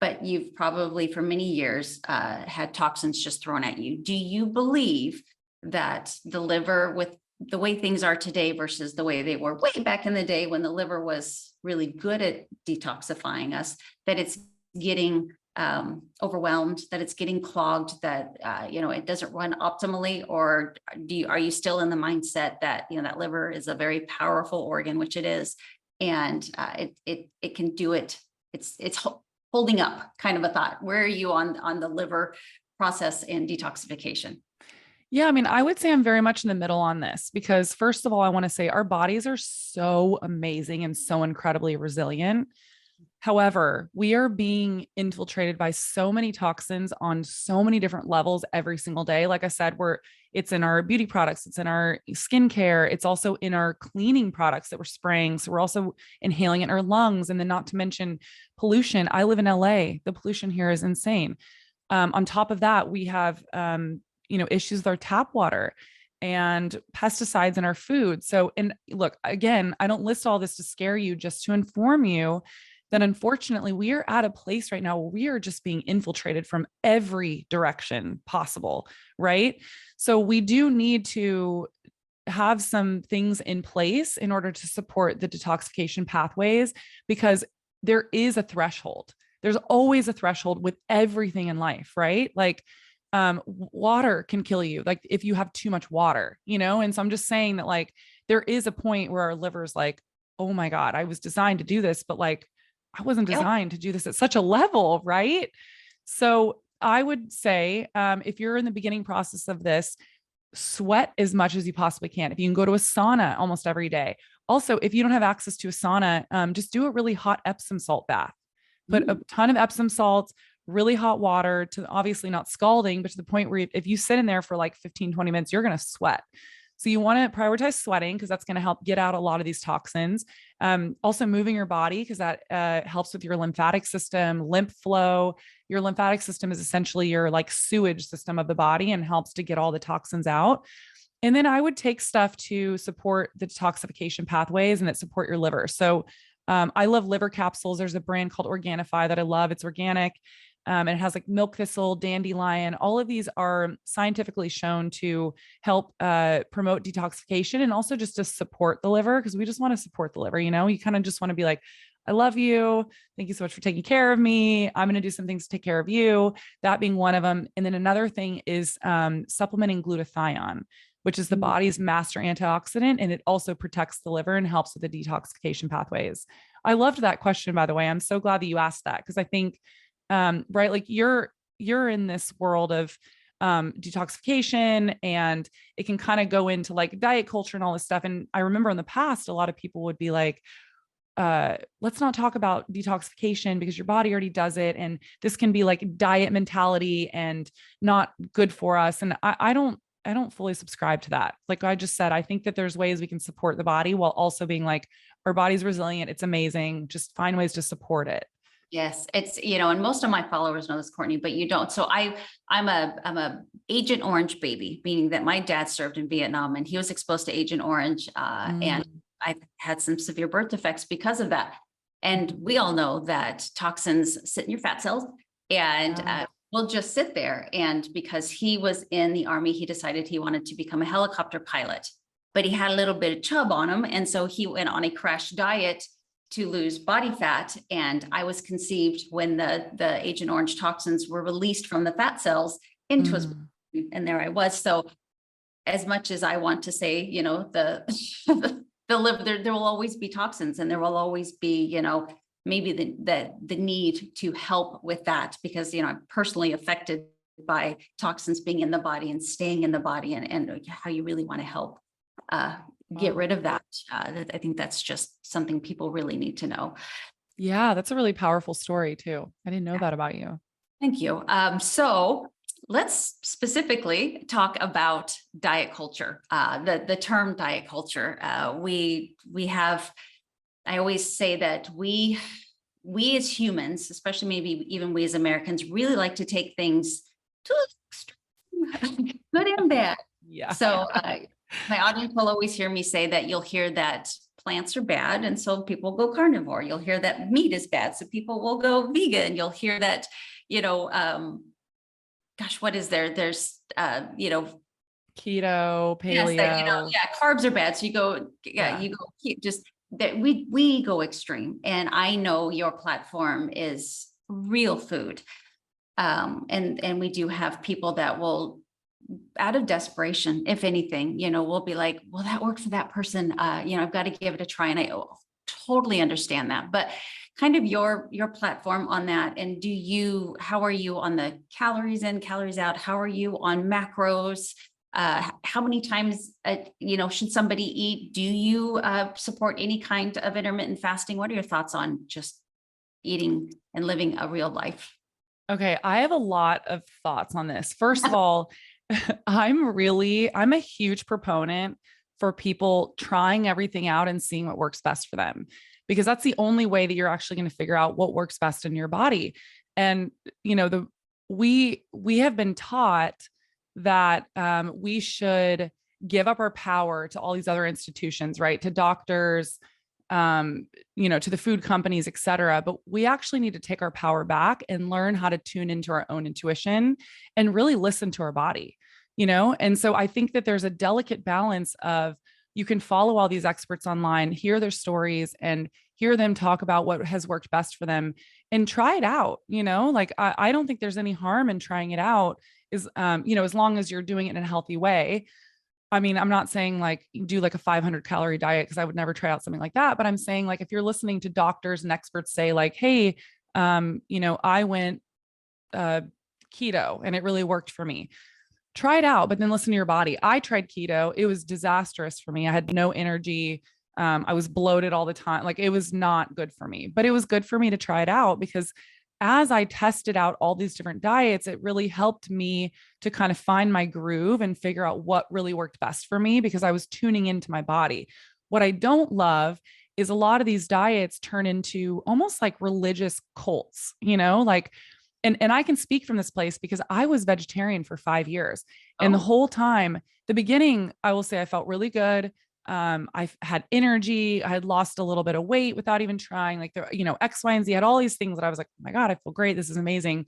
But you've probably for many years had toxins just thrown at you. Do you believe that the liver, with the way things are today versus the way they were way back in the day when the liver was really good at detoxifying us, that it's getting overwhelmed, that it's getting clogged, that it doesn't run optimally? Or are you still in the mindset that that liver is a very powerful organ, which it is, and it can do it? It's holding up, kind of a thought. Where are you on the liver process and detoxification? Yeah, I mean, I would say I'm very much in the middle on this because first of all, I want to say our bodies are so amazing and so incredibly resilient. However, we are being infiltrated by so many toxins on so many different levels every single day. Like I said, it's in our beauty products, it's in our skincare, it's also in our cleaning products that we're spraying. So we're also inhaling it in our lungs. And then not to mention pollution. I live in LA. The pollution here is insane. On top of that, we have issues with our tap water and pesticides in our food. So, and look, again, I don't list all this to scare you, just to inform you that unfortunately we are at a place right now where we are just being infiltrated from every direction possible, right? So we do need to have some things in place in order to support the detoxification pathways, because there is a threshold. There's always a threshold with everything in life, right? Like water can kill you, like if you have too much water, And so I'm just saying that like there is a point where our liver's like, oh my God, I was designed to do this, but like I wasn't designed to do this at such a level, right? So I would say if you're in the beginning process of this, sweat as much as you possibly can. If you can go to a sauna almost every day. Also, if you don't have access to a sauna, just do a really hot Epsom salt bath. Put a ton of Epsom salts, really hot water, to obviously not scalding, but to the point where if you sit in there for like 15, 20 minutes, you're going to sweat. So you want to prioritize sweating because that's going to help get out a lot of these toxins. Also moving your body because that helps with your lymphatic system, lymph flow. Your lymphatic system is essentially your like sewage system of the body and helps to get all the toxins out. And then I would take stuff to support the detoxification pathways and that support your liver. So I love liver capsules. There's a brand called Organifi that I love. It's organic. And it has like milk thistle, dandelion. All of these are scientifically shown to help promote detoxification and also just to support the liver, because we just want to support the liver. You kind of just want to be like, I love you. Thank you so much for taking care of me. I'm going to do some things to take care of you. That being one of them. And then another thing is supplementing glutathione, which is the body's master antioxidant. And it also protects the liver and helps with the detoxification pathways. I loved that question, by the way. I'm so glad that you asked that, because I think right, like you're in this world of detoxification, and it can kind of go into like diet culture and all this stuff. And I remember in the past, a lot of people would be like, let's not talk about detoxification because your body already does it. And this can be like diet mentality and not good for us. And I don't fully subscribe to that. Like I just said, I think that there's ways we can support the body while also being like, our body's resilient. It's amazing. Just find ways to support it. Yes, it's, and most of my followers know this, Courtney, but you don't. So I'm a Agent Orange baby, meaning that my dad served in Vietnam and he was exposed to Agent Orange. And I've had some severe birth defects because of that. And we all know that toxins sit in your fat cells and will just sit there. And because he was in the Army, he decided he wanted to become a helicopter pilot, but he had a little bit of chub on him. And so he went on a crash diet to lose body fat. And I was conceived when the Agent Orange toxins were released from the fat cells into his body, and there I was. So as much as I want to say, the liver, there will always be toxins, and there will always be, maybe the need to help with that, because, I'm personally affected by toxins being in the body and staying in the body, and how you really want to help get rid of that. I think that's just something people really need to know. Yeah, that's a really powerful story too. I didn't know that about you. Thank you. So let's specifically talk about diet culture. The term diet culture. We have. I always say that we as humans, especially maybe even we as Americans, really like to take things to extreme, good and bad. Yeah. So my audience will always hear me say that you'll hear that plants are bad, and so people go carnivore. You'll hear that meat is bad, so people will go vegan. You'll hear that, gosh, what is there? There's, keto, paleo. Yes, carbs are bad. So you go, you go just that we go extreme. And I know your platform is real food. And we do have people that will, out of desperation, if anything, we'll be like, well, that worked for that person. I've got to give it a try. And I totally understand that, but kind of your platform on that. And how are you on the calories in, calories out? How are you on macros? How many times, should somebody eat? Do you support any kind of intermittent fasting? What are your thoughts on just eating and living a real life? Okay, I have a lot of thoughts on this. First of all, I'm a huge proponent for people trying everything out and seeing what works best for them, because that's the only way that you're actually going to figure out what works best in your body. And we have been taught that we should give up our power to all these other institutions, right? To doctors, to the food companies, et cetera. But we actually need to take our power back and learn how to tune into our own intuition and really listen to our body, And so I think that there's a delicate balance of, you can follow all these experts online, hear their stories and hear them talk about what has worked best for them and try it out. Like I don't think there's any harm in trying it out, is, as long as you're doing it in a healthy way. I mean, I'm not saying like do like a 500 calorie diet, because I would never try out something like that. But I'm saying, like, if you're listening to doctors and experts say like, hey, I went keto and it really worked for me. Try it out, but then listen to your body. I tried keto. It was disastrous for me. I had no energy. I was bloated all the time. Like, it was not good for me, but it was good for me to try it out, because as I tested out all these different diets, it really helped me to kind of find my groove and figure out what really worked best for me, because I was tuning into my body. What I don't love is a lot of these diets turn into almost like religious cults, like, and I can speak from this place because I was vegetarian for 5 years. And the whole time, the beginning, I will say I felt really good. I had energy. I had lost a little bit of weight without even trying, like, X, Y, and Z. I had all these things that I was like, oh my God, I feel great. This is amazing.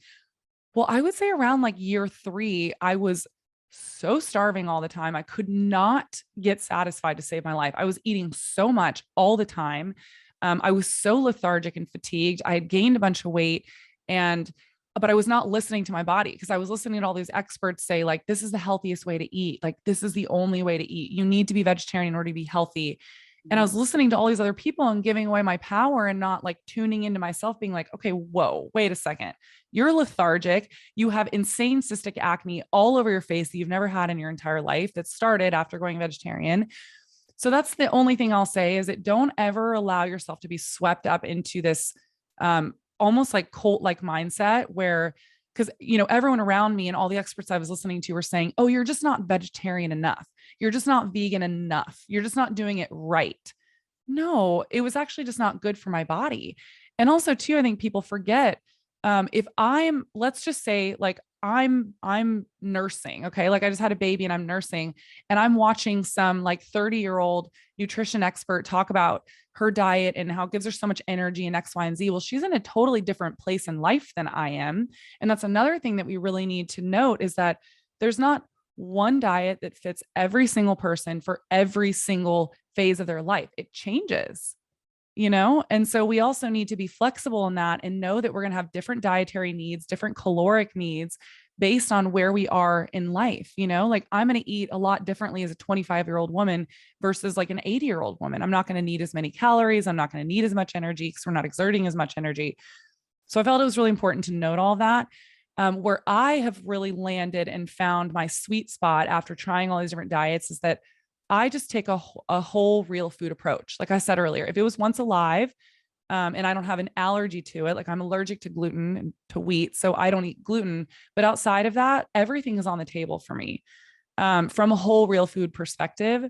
Well, I would say around like year 3, I was so starving all the time. I could not get satisfied to save my life. I was eating so much all the time. I was so lethargic and fatigued. I had gained a bunch of weight, but I was not listening to my body, because I was listening to all these experts say like, this is the healthiest way to eat. Like, this is the only way to eat. You need to be vegetarian in order to be healthy. And I was listening to all these other people and giving away my power and not like tuning into myself, being like, okay, whoa, wait a second. You're lethargic. You have insane cystic acne all over your face that you've never had in your entire life, that started after going vegetarian. So that's the only thing I'll say, is that don't ever allow yourself to be swept up into this, almost like cult-like mindset where, because, everyone around me and all the experts I was listening to were saying, oh, you're just not vegetarian enough. You're just not vegan enough. You're just not doing it right. No, it was actually just not good for my body. And also too, I think people forget, let's just say like, I'm nursing. Okay. Like, I just had a baby and I'm nursing, and I'm watching some like 30-year-old nutrition expert talk about her diet and how it gives her so much energy and X, Y, and Z. Well, she's in a totally different place in life than I am. And that's another thing that we really need to note, is that there's not one diet that fits every single person for every single phase of their life. It changes. And so we also need to be flexible in that and know that we're going to have different dietary needs, different caloric needs based on where we are in life. Like, I'm going to eat a lot differently as a 25-year-old woman versus like an 80-year-old woman. I'm not going to need as many calories. I'm not going to need as much energy, because we're not exerting as much energy. So I felt it was really important to note all that. Where I have really landed and found my sweet spot after trying all these different diets is that I just take a whole real food approach. Like I said earlier, if it was once alive, and I don't have an allergy to it, like I'm allergic to gluten and to wheat, so I don't eat gluten. But outside of that, everything is on the table for me. From a whole real food perspective,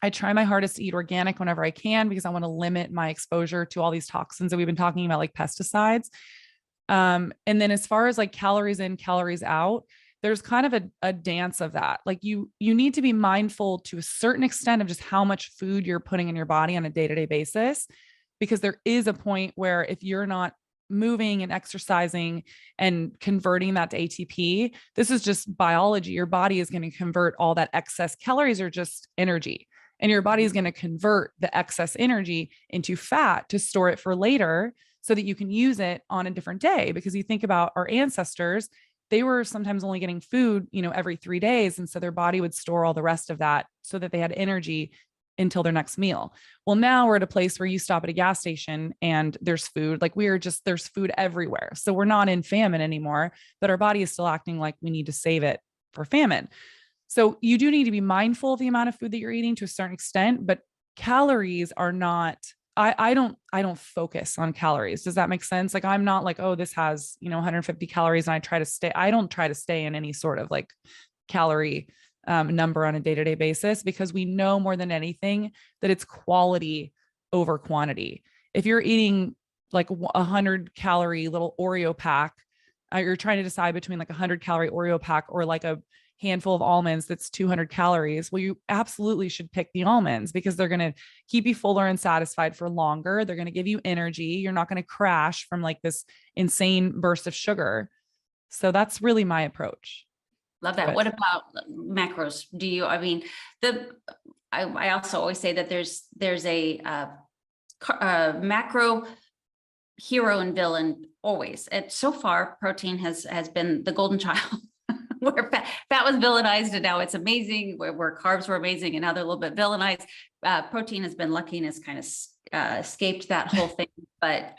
I try my hardest to eat organic whenever I can, because I want to limit my exposure to all these toxins that we've been talking about, like pesticides. And then as far as like calories in, calories out, there's kind of a dance of that. Like you need to be mindful to a certain extent of just how much food you're putting in your body on a day-to-day basis, because there is a point where if you're not moving and exercising and converting that to ATP, this is just biology. Your body is going to convert all that excess calories, are just energy. And your body is going to convert the excess energy into fat to store it for later, so that you can use it on a different day. Because you think about our ancestors, they were sometimes only getting food, every 3 days. And so their body would store all the rest of that so that they had energy until their next meal. Well, now we're at a place where you stop at a gas station and there's food. Like, there's food everywhere. So we're not in famine anymore, but our body is still acting like we need to save it for famine. So you do need to be mindful of the amount of food that you're eating to a certain extent, but calories are not I don't focus on calories. Does that make sense? Like, I'm not like, oh, this has, 150 calories and I don't try to stay in any sort of like calorie number on a day-to-day basis, because we know more than anything that it's quality over quantity. If you're eating like 100-calorie little Oreo pack, you're trying to decide between like 100-calorie Oreo pack or like a handful of almonds that's 200 calories. Well, you absolutely should pick the almonds because they're going to keep you fuller and satisfied for longer. They're going to give you energy. You're not going to crash from like this insane burst of sugar. So that's really my approach. Love that. What about macros? I mean, I also always say that there's a macro hero and villain always. And so far, protein has been the golden child. Where fat was villainized and now it's amazing, where carbs were amazing and now they're a little bit villainized. Protein has been lucky and has kind of escaped that whole thing. But,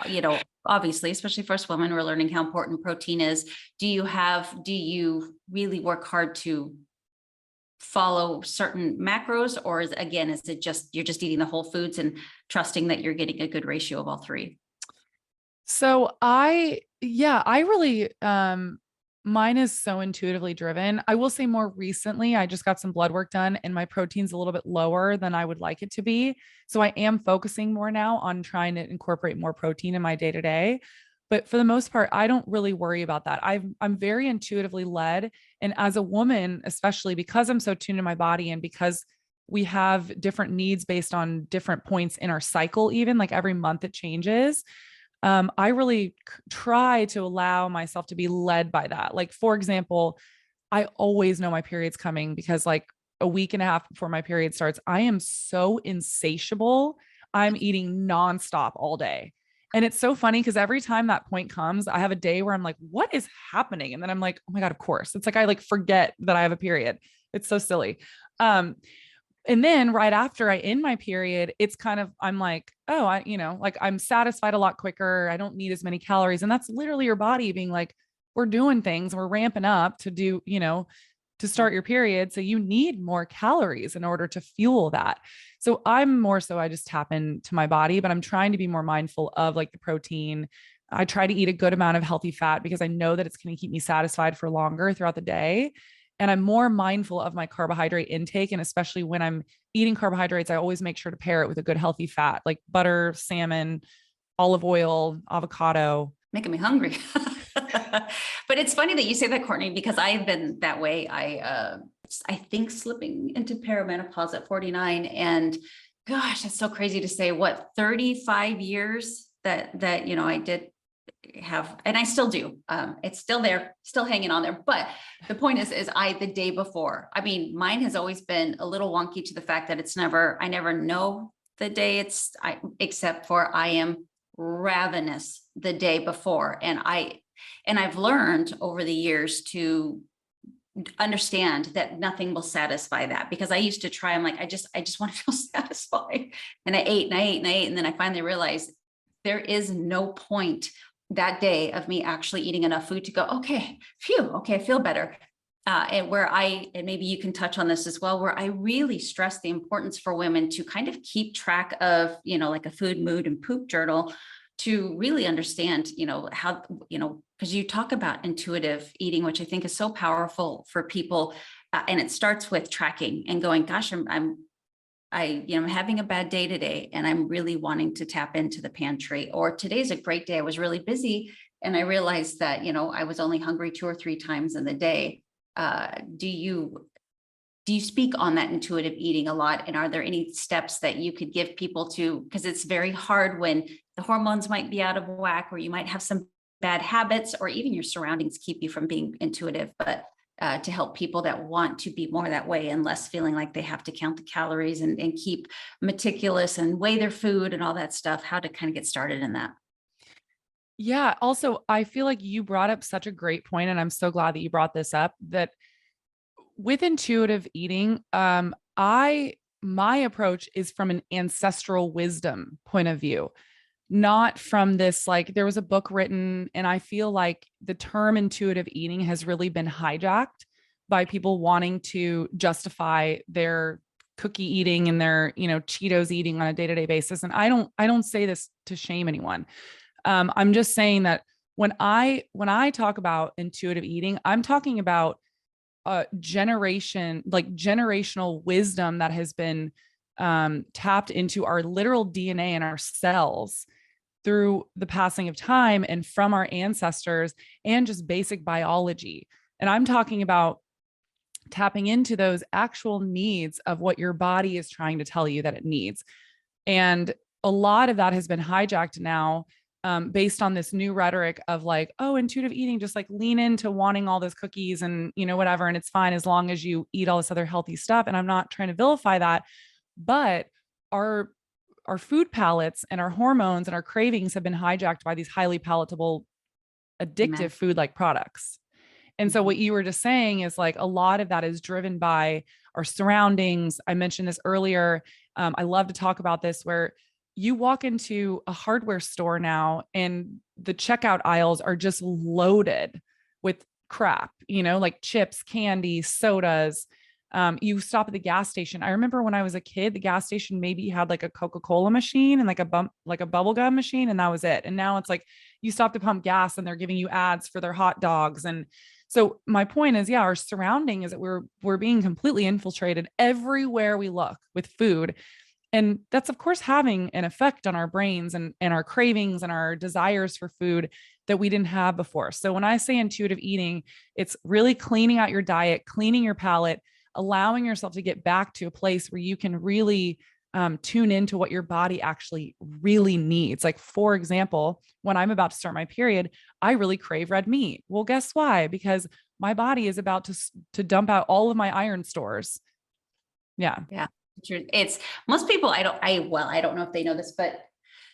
obviously, especially for us women, we're learning how important protein is. Do you really work hard to follow certain macros, or is it just, you're just eating the whole foods and trusting that you're getting a good ratio of all three? So I really, mine is so intuitively driven. I will say more recently, I just got some blood work done and my protein's a little bit lower than I would like it to be. So I am focusing more now on trying to incorporate more protein in my day to day. But for the most part, I don't really worry about that. I'm very intuitively led. And as a woman, especially because I'm so tuned to my body and because we have different needs based on different points in our cycle, even like every month it changes. I really try to allow myself to be led by that. Like, for example, I always know my period's coming because like a week and a half before my period starts, I am so insatiable. I'm eating nonstop all day. And it's so funny because every time that point comes, I have a day where I'm like, what is happening? And then I'm like, oh my God, of course. It's like, I like forget that I have a period. It's so silly. And then right after I end my period, it's kind of, I'm like, oh, like I'm satisfied a lot quicker. I don't need as many calories. And that's literally your body being like, we're doing things, we're ramping up to do, to start your period. So you need more calories in order to fuel that. So I'm more so, I just tap into my body, but I'm trying to be more mindful of like the protein. I try to eat a good amount of healthy fat because I know that it's going to keep me satisfied for longer throughout the day. And I'm more mindful of my carbohydrate intake. And especially when I'm eating carbohydrates, I always make sure to pair it with a good healthy fat, like butter, salmon, olive oil, avocado. Making me hungry. But it's funny that you say that, Courtney, because I've been that way. I think slipping into perimenopause at 49, and gosh, that's so crazy to say, 35 years that I did have, and I still do. It's still there, still hanging on there. But the point is the day before, I mean, mine has always been a little wonky to the fact that I never know the day except for I am ravenous the day before. And I've learned over the years to understand that nothing will satisfy that, because I used to try, I'm like, I just want to feel satisfied. And I ate and I ate and I ate. And then I finally realized there is no point that day of me actually eating enough food to go, okay, I feel better. And maybe you can touch on this as well, where I really stress the importance for women to kind of keep track of, like a food, mood, and poop journal, to really understand, how, because you talk about intuitive eating, which I think is so powerful for people. And it starts with tracking and going, gosh, I'm having a bad day today and I'm really wanting to tap into the pantry, or today's a great day. I was really busy and I realized that, I was only hungry 2 or 3 times in the day. Do you speak on that intuitive eating a lot? And are there any steps that you could give people to, because it's very hard when the hormones might be out of whack, or you might have some bad habits, or even your surroundings keep you from being intuitive, but to help people that want to be more that way and less feeling like they have to count the calories and keep meticulous and weigh their food and all that stuff, how to kind of get started in that. Yeah. Also, I feel like you brought up such a great point, and I'm so glad that you brought this up, that with intuitive eating, my approach is from an ancestral wisdom point of view, not from this, like, there was a book written, and I feel like the term intuitive eating has really been hijacked by people wanting to justify their cookie eating and their, Cheetos eating on a day-to-day basis. And I don't say this to shame anyone. I'm just saying that when I talk about intuitive eating, I'm talking about generational wisdom that has been tapped into our literal DNA and our cells through the passing of time and from our ancestors and just basic biology. And I'm talking about tapping into those actual needs of what your body is trying to tell you that it needs. And a lot of that has been hijacked now, based on this new rhetoric of like, oh, intuitive eating, just like lean into wanting all those cookies and, whatever. And it's fine as long as you eat all this other healthy stuff. And I'm not trying to vilify that, but our food palates and our hormones and our cravings have been hijacked by these highly palatable, addictive food-like products. And so what you were just saying is like a lot of that is driven by our surroundings. I mentioned this earlier. I love to talk about this, where you walk into a hardware store now and the checkout aisles are just loaded with crap, like chips, candy, sodas. You stop at the gas station. I remember when I was a kid, the gas station maybe had like a Coca-Cola machine and like a bubble gum machine, and that was it. And now it's like you stop to pump gas and they're giving you ads for their hot dogs. And so my point is, our surrounding is that we're being completely infiltrated everywhere we look with food. And that's, of course, having an effect on our brains and our cravings and our desires for food that we didn't have before. So when I say intuitive eating, it's really cleaning out your diet, cleaning your palate, allowing yourself to get back to a place where you can really tune into what your body actually really needs. Like, for example, when I'm about to start my period, I really crave red meat. Well, guess why? Because my body is about to dump out all of my iron stores. Yeah. Yeah. It's most people, I don't know if they know this, but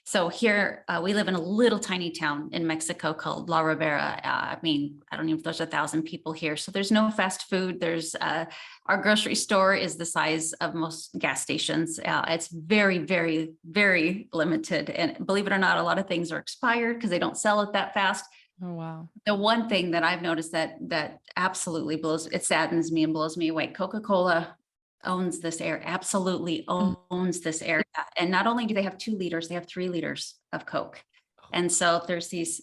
so here we live in a little tiny town in Mexico called La Ribera. I don't even know if there's 1,000 people here. So there's no fast food. There's our grocery store is the size of most gas stations. It's very, very, very limited. And believe it or not, a lot of things are expired because they don't sell it that fast. Oh, wow. The one thing that I've noticed that absolutely it saddens me and blows me away. Coca-Cola owns this area, absolutely owns this area. And not only do they have 2 liters, they have 3 liters of Coke. And so there's these,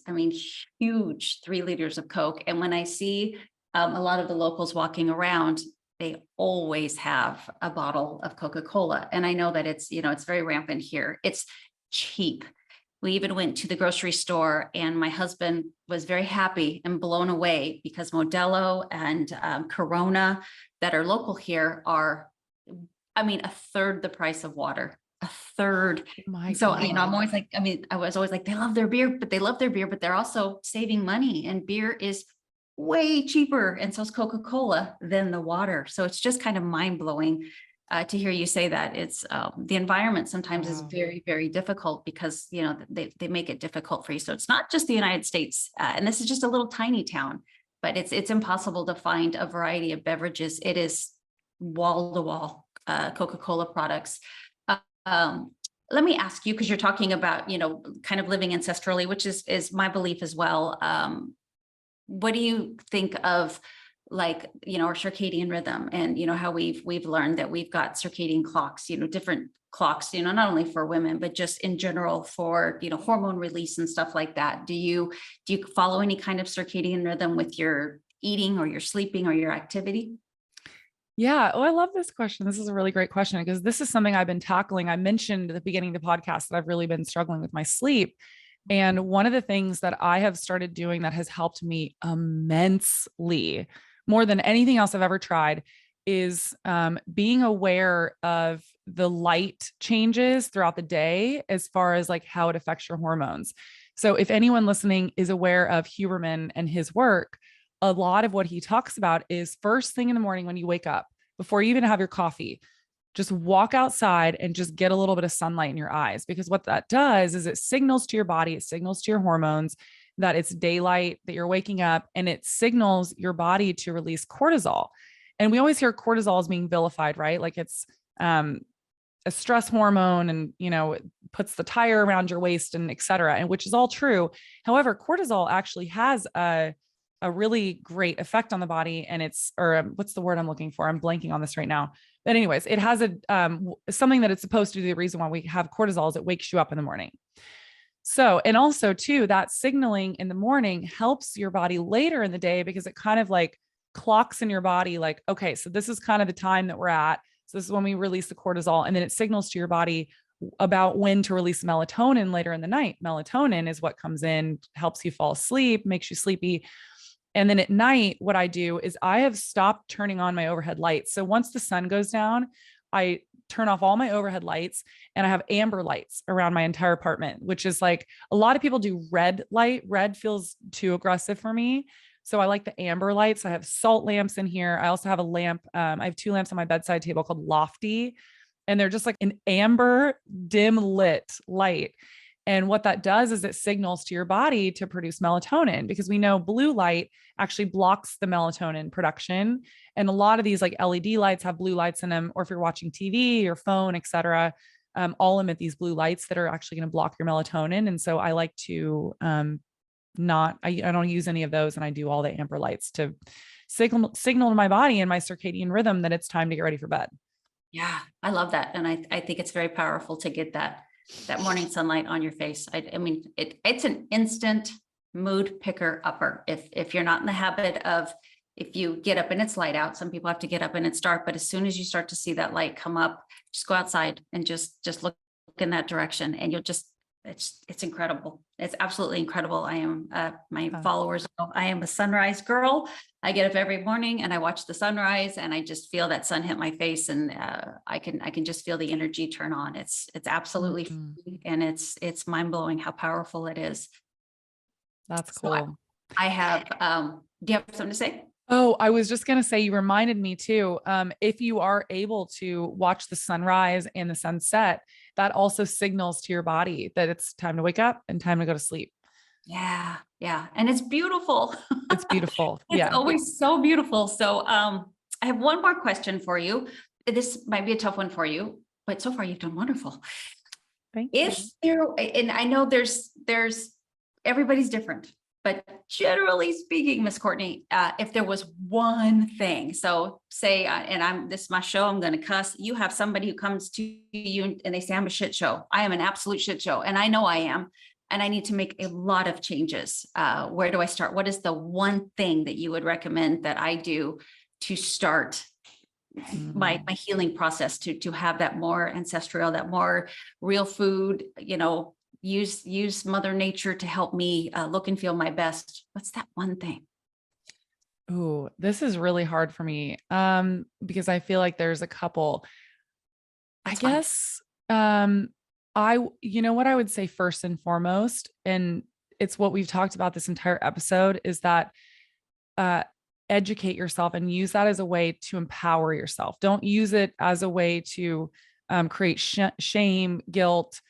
huge 3 liters of Coke. And when I see a lot of the locals walking around, they always have a bottle of Coca-Cola. And I know that it's, it's very rampant here. It's cheap. We even went to the grocery store and my husband was very happy and blown away because Modelo and Corona that are local here are, a third the price of water, a third. So, I'm always like, I was always like, they love their beer, but they're also saving money, and beer is way cheaper. And so is Coca-Cola than the water. So it's just kind of mind blowing to hear you say that. It's the environment sometimes is very, very difficult because, they make it difficult for you. So it's not just the United States. And this is just a little tiny town, but it's impossible to find a variety of beverages. It is wall to wall Coca-Cola products. Let me ask you, because you're talking about, kind of living ancestrally, which is my belief as well. What do you think of like, our circadian rhythm and, how we've learned that we've got circadian clocks, different clocks, not only for women, but just in general for, hormone release and stuff like that. Do you follow any kind of circadian rhythm with your eating or your sleeping or your activity? Yeah. Oh, I love this question. This is a really great question because this is something I've been tackling. I mentioned at the beginning of the podcast that I've really been struggling with my sleep. And one of the things that I have started doing that has helped me immensely, more than anything else I've ever tried, is being aware of the light changes throughout the day as far as like how it affects your hormones. So if anyone listening is aware of Huberman and his work, a lot of what he talks about is first thing in the morning when you wake up, before you even have your coffee, just walk outside and just get a little bit of sunlight in your eyes. Because what that does is it signals to your body, it signals to your hormones that it's daylight, that you're waking up, and it signals your body to release cortisol. And we always hear cortisol as being vilified, right? Like it's a stress hormone and, it puts the tire around your waist and et cetera, and which is all true. However, cortisol actually has a a really great effect on the body. And what's the word I'm looking for? I'm blanking on this right now. But anyways, it has something that it's supposed to do. The reason why we have cortisol is it wakes you up in the morning. So, and also too, that signaling in the morning helps your body later in the day, because it kind of like clocks in your body, like, okay, so this is kind of the time that we're at. So this is when we release the cortisol, and then it signals to your body about when to release melatonin later in the night. Melatonin is what comes in, helps you fall asleep, makes you sleepy. And then at night, what I do is I have stopped turning on my overhead lights. So once the sun goes down, I turn off all my overhead lights, and I have amber lights around my entire apartment, which is like, a lot of people do red light. Red feels too aggressive for me. So I like the amber lights. I have salt lamps in here. I also have a lamp. I have 2 lamps on my bedside table called Lofty, and they're just like an amber dim lit light. And what that does is it signals to your body to produce melatonin, because we know blue light actually blocks the melatonin production. And a lot of these like LED lights have blue lights in them, or if you're watching TV, your phone, et cetera, all emit these blue lights that are actually going to block your melatonin. And so I like to I don't use any of those. And I do all the amber lights to signal to my body and my circadian rhythm that it's time to get ready for bed. Yeah, I love that. And I think it's very powerful to get that morning sunlight on your face. I mean, it's an instant mood picker upper. If you're not in the habit of, if you get up and it's light out, some people have to get up and it's dark, but as soon as you start to see that light come up, just go outside and just look in that direction, and you'll just, it's incredible. It's absolutely incredible. I am, my followers know I am a sunrise girl. I get up every morning and I watch the sunrise, and I just feel that sun hit my face, and I can just feel the energy turn on. It's absolutely free, and it's mind blowing how powerful it is. That's So cool. I have, do you have something to say? Oh, I was just going to say, you reminded me too. If you are able to watch the sunrise and the sunset, that also signals to your body that it's time to wake up and time to go to sleep. Yeah. Yeah. And it's beautiful. It's beautiful. It's Yeah. always so beautiful. So, I have one more question for you. This might be a tough one for you, but so far you've done wonderful. Thank you. If there, and I know there's everybody's different, but generally speaking, Miss Courtney, if there was one thing, so say, and this is my show, I'm going to cuss. You have somebody who comes to you and they say, I'm a shit show. I am an absolute shit show. And I know I am, and I need to make a lot of changes. Where do I start? What is the one thing that you would recommend that I do to start my healing process, to have that more ancestral, that more real food, use Mother Nature to help me look and feel my best? What's that one thing? Ooh, this is really hard for me. Because I feel like there's a couple. That's I guess, you know what I would say first and foremost, and it's what we've talked about this entire episode, is that, educate yourself and use that as a way to empower yourself. Don't use it as a way to, create shame, guilt,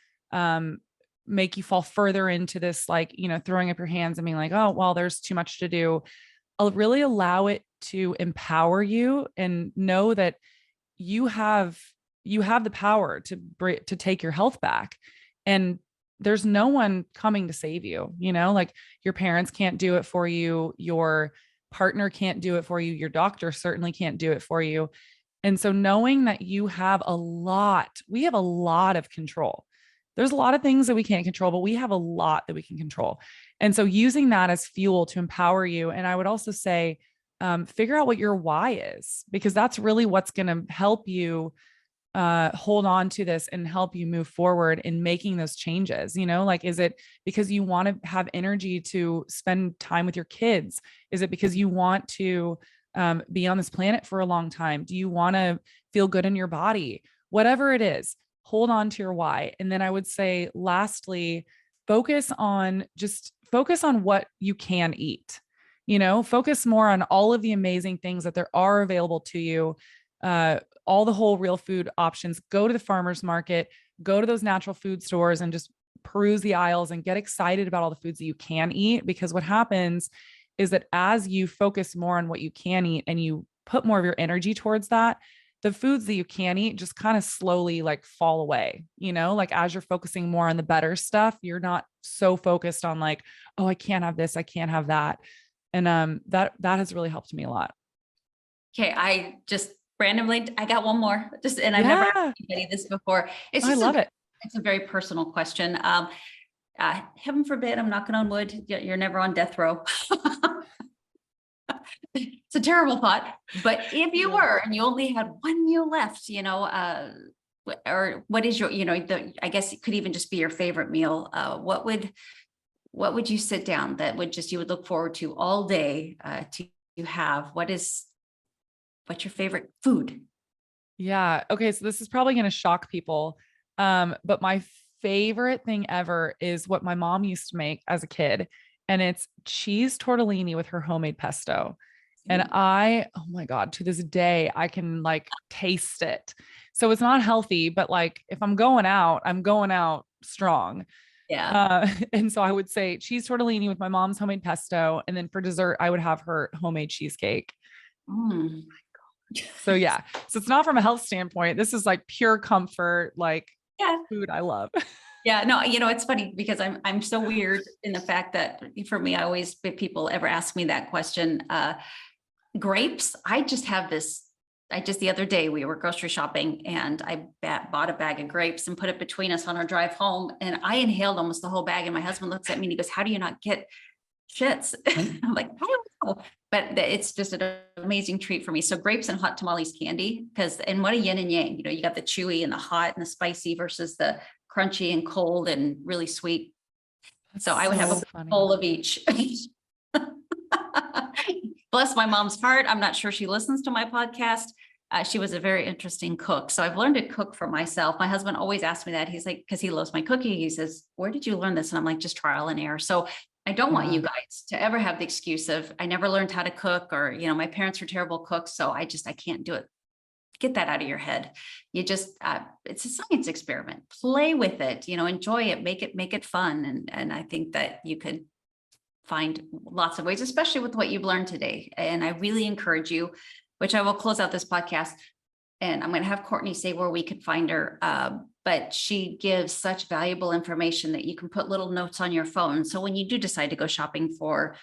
make you fall further into this, like, throwing up your hands and being like, oh, well, there's too much to do. I'll really allow it to empower you, and know that you have the power to take your health back. And there's no one coming to save you, like your parents can't do it for you. Your partner can't do it for you. Your doctor certainly can't do it for you. And so knowing that we have a lot of control. There's a lot of things that we can't control, but we have a lot that we can control. And so using that as fuel to empower you. And I would also say, figure out what your why is, because that's really what's going to help you hold on to this and help you move forward in making those changes. Like, is it because you want to have energy to spend time with your kids? Is it because you want to be on this planet for a long time? Do you want to feel good in your body? Whatever it is, hold on to your why. And then I would say, lastly, focus on what you can eat. Focus more on all of the amazing things that there are available to you. All the whole real food options. Go to the farmer's market, go to those natural food stores, and just peruse the aisles and get excited about all the foods that you can eat. Because what happens is that as you focus more on what you can eat and you put more of your energy towards that, the foods that you can eat just kind of slowly like fall away, like as you're focusing more on the better stuff, you're not so focused on like, oh, I can't have this, I can't have that. And that has really helped me a lot. Okay, I just randomly, I got one more. And I've never asked anybody this before. I love it. It's a very personal question. Heaven forbid, I'm knocking on wood, you're never on death row. It's a terrible thought, but if you were and you only had one meal left, or what is your, I guess it could even just be your favorite meal. What would you sit down that you would look forward to all day to have? What's your favorite food? Yeah. Okay. So this is probably going to shock people. But my favorite thing ever is what my mom used to make as a kid. And it's cheese tortellini with her homemade pesto. And oh my God, to this day, I can like taste it. So it's not healthy, but like if I'm going out strong. Yeah. And so I would say cheese tortellini with my mom's homemade pesto. And then for dessert, I would have her homemade cheesecake. Mm. So yeah. So it's not from a health standpoint. This is like pure comfort, like food I love. Yeah, no, it's funny because I'm so weird in the fact that for me, if people ever ask me that question, grapes, the other day we were grocery shopping and I bought a bag of grapes and put it between us on our drive home. And I inhaled almost the whole bag. And my husband looks at me and he goes, "How do you not get shits?" I'm like, "I don't know." But it's just an amazing treat for me. So grapes and hot tamales candy, and what a yin and yang, you got the chewy and the hot and the spicy versus the crunchy and cold and really sweet. So I would have a bowl of each. Bless my mom's heart. I'm not sure she listens to my podcast. She was a very interesting cook. So I've learned to cook for myself. My husband always asks me that. He's like, because he loves my cooking. He says, "Where did you learn this?" And I'm like, just trial and error. So I don't want you guys to ever have the excuse of, I never learned how to cook, or, my parents were terrible cooks. So I can't do it. Get that out of your head. You just, it's a science experiment. Play with it, enjoy it, make it fun. And I think that you could find lots of ways, especially with what you've learned today. And I really encourage you, which I will close out this podcast. And I'm going to have Courtney say where we could find her. But she gives such valuable information that you can put little notes on your phone. So when you do decide to go shopping for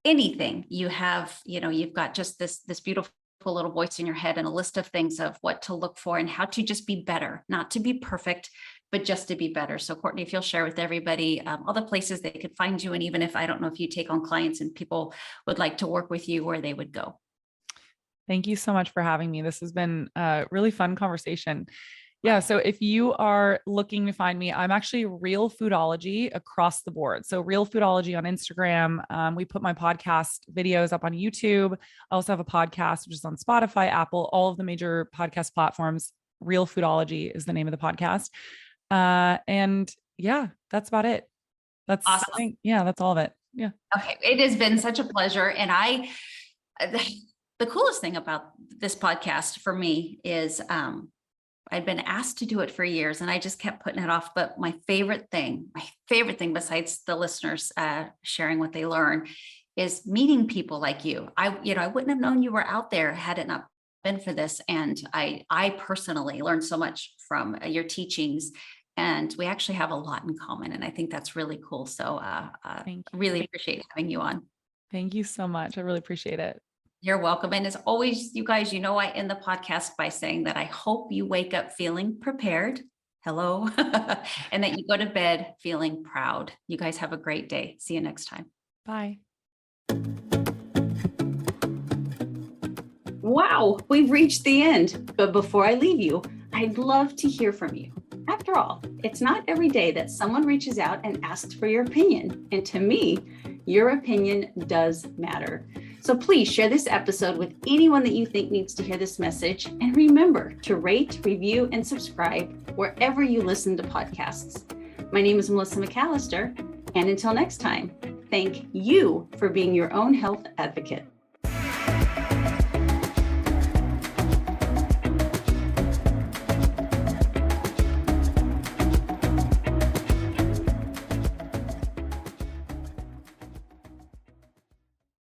anything, you have, you've got just this beautiful little voice in your head and a list of things of what to look for and how to just be better, not to be perfect, but just to be better. So Courtney, if you'll share with everybody all the places they could find you. And even if, I don't know if you take on clients and people would like to work with you, where they would go. Thank you so much for having me. This has been a really fun conversation. Yeah. So if you are looking to find me, I'm actually Realfoodology across the board. So Realfoodology on Instagram. We put my podcast videos up on YouTube. I also have a podcast, which is on Spotify, Apple, all of the major podcast platforms. Realfoodology is the name of the podcast. And yeah, that's about it. That's awesome. That's all of it. Yeah. Okay. It has been such a pleasure. And the coolest thing about this podcast for me is, I'd been asked to do it for years and I just kept putting it off. But my favorite thing besides the listeners sharing what they learn is meeting people like you. I wouldn't have known you were out there had it not been for this. And I personally learned so much from your teachings, and we actually have a lot in common. And I think that's really cool. So really appreciate having you on. Thank you so much. I really appreciate it. You're welcome. And as always, you guys, I end the podcast by saying that I hope you wake up feeling prepared. Hello. And that you go to bed feeling proud. You guys have a great day. See you next time. Bye. Wow, we've reached the end. But before I leave you, I'd love to hear from you. After all, it's not every day that someone reaches out and asks for your opinion. And to me, your opinion does matter. So please share this episode with anyone that you think needs to hear this message. And remember to rate, review, and subscribe wherever you listen to podcasts. My name is Melissa McAllister. And until next time, thank you for being your own health advocate.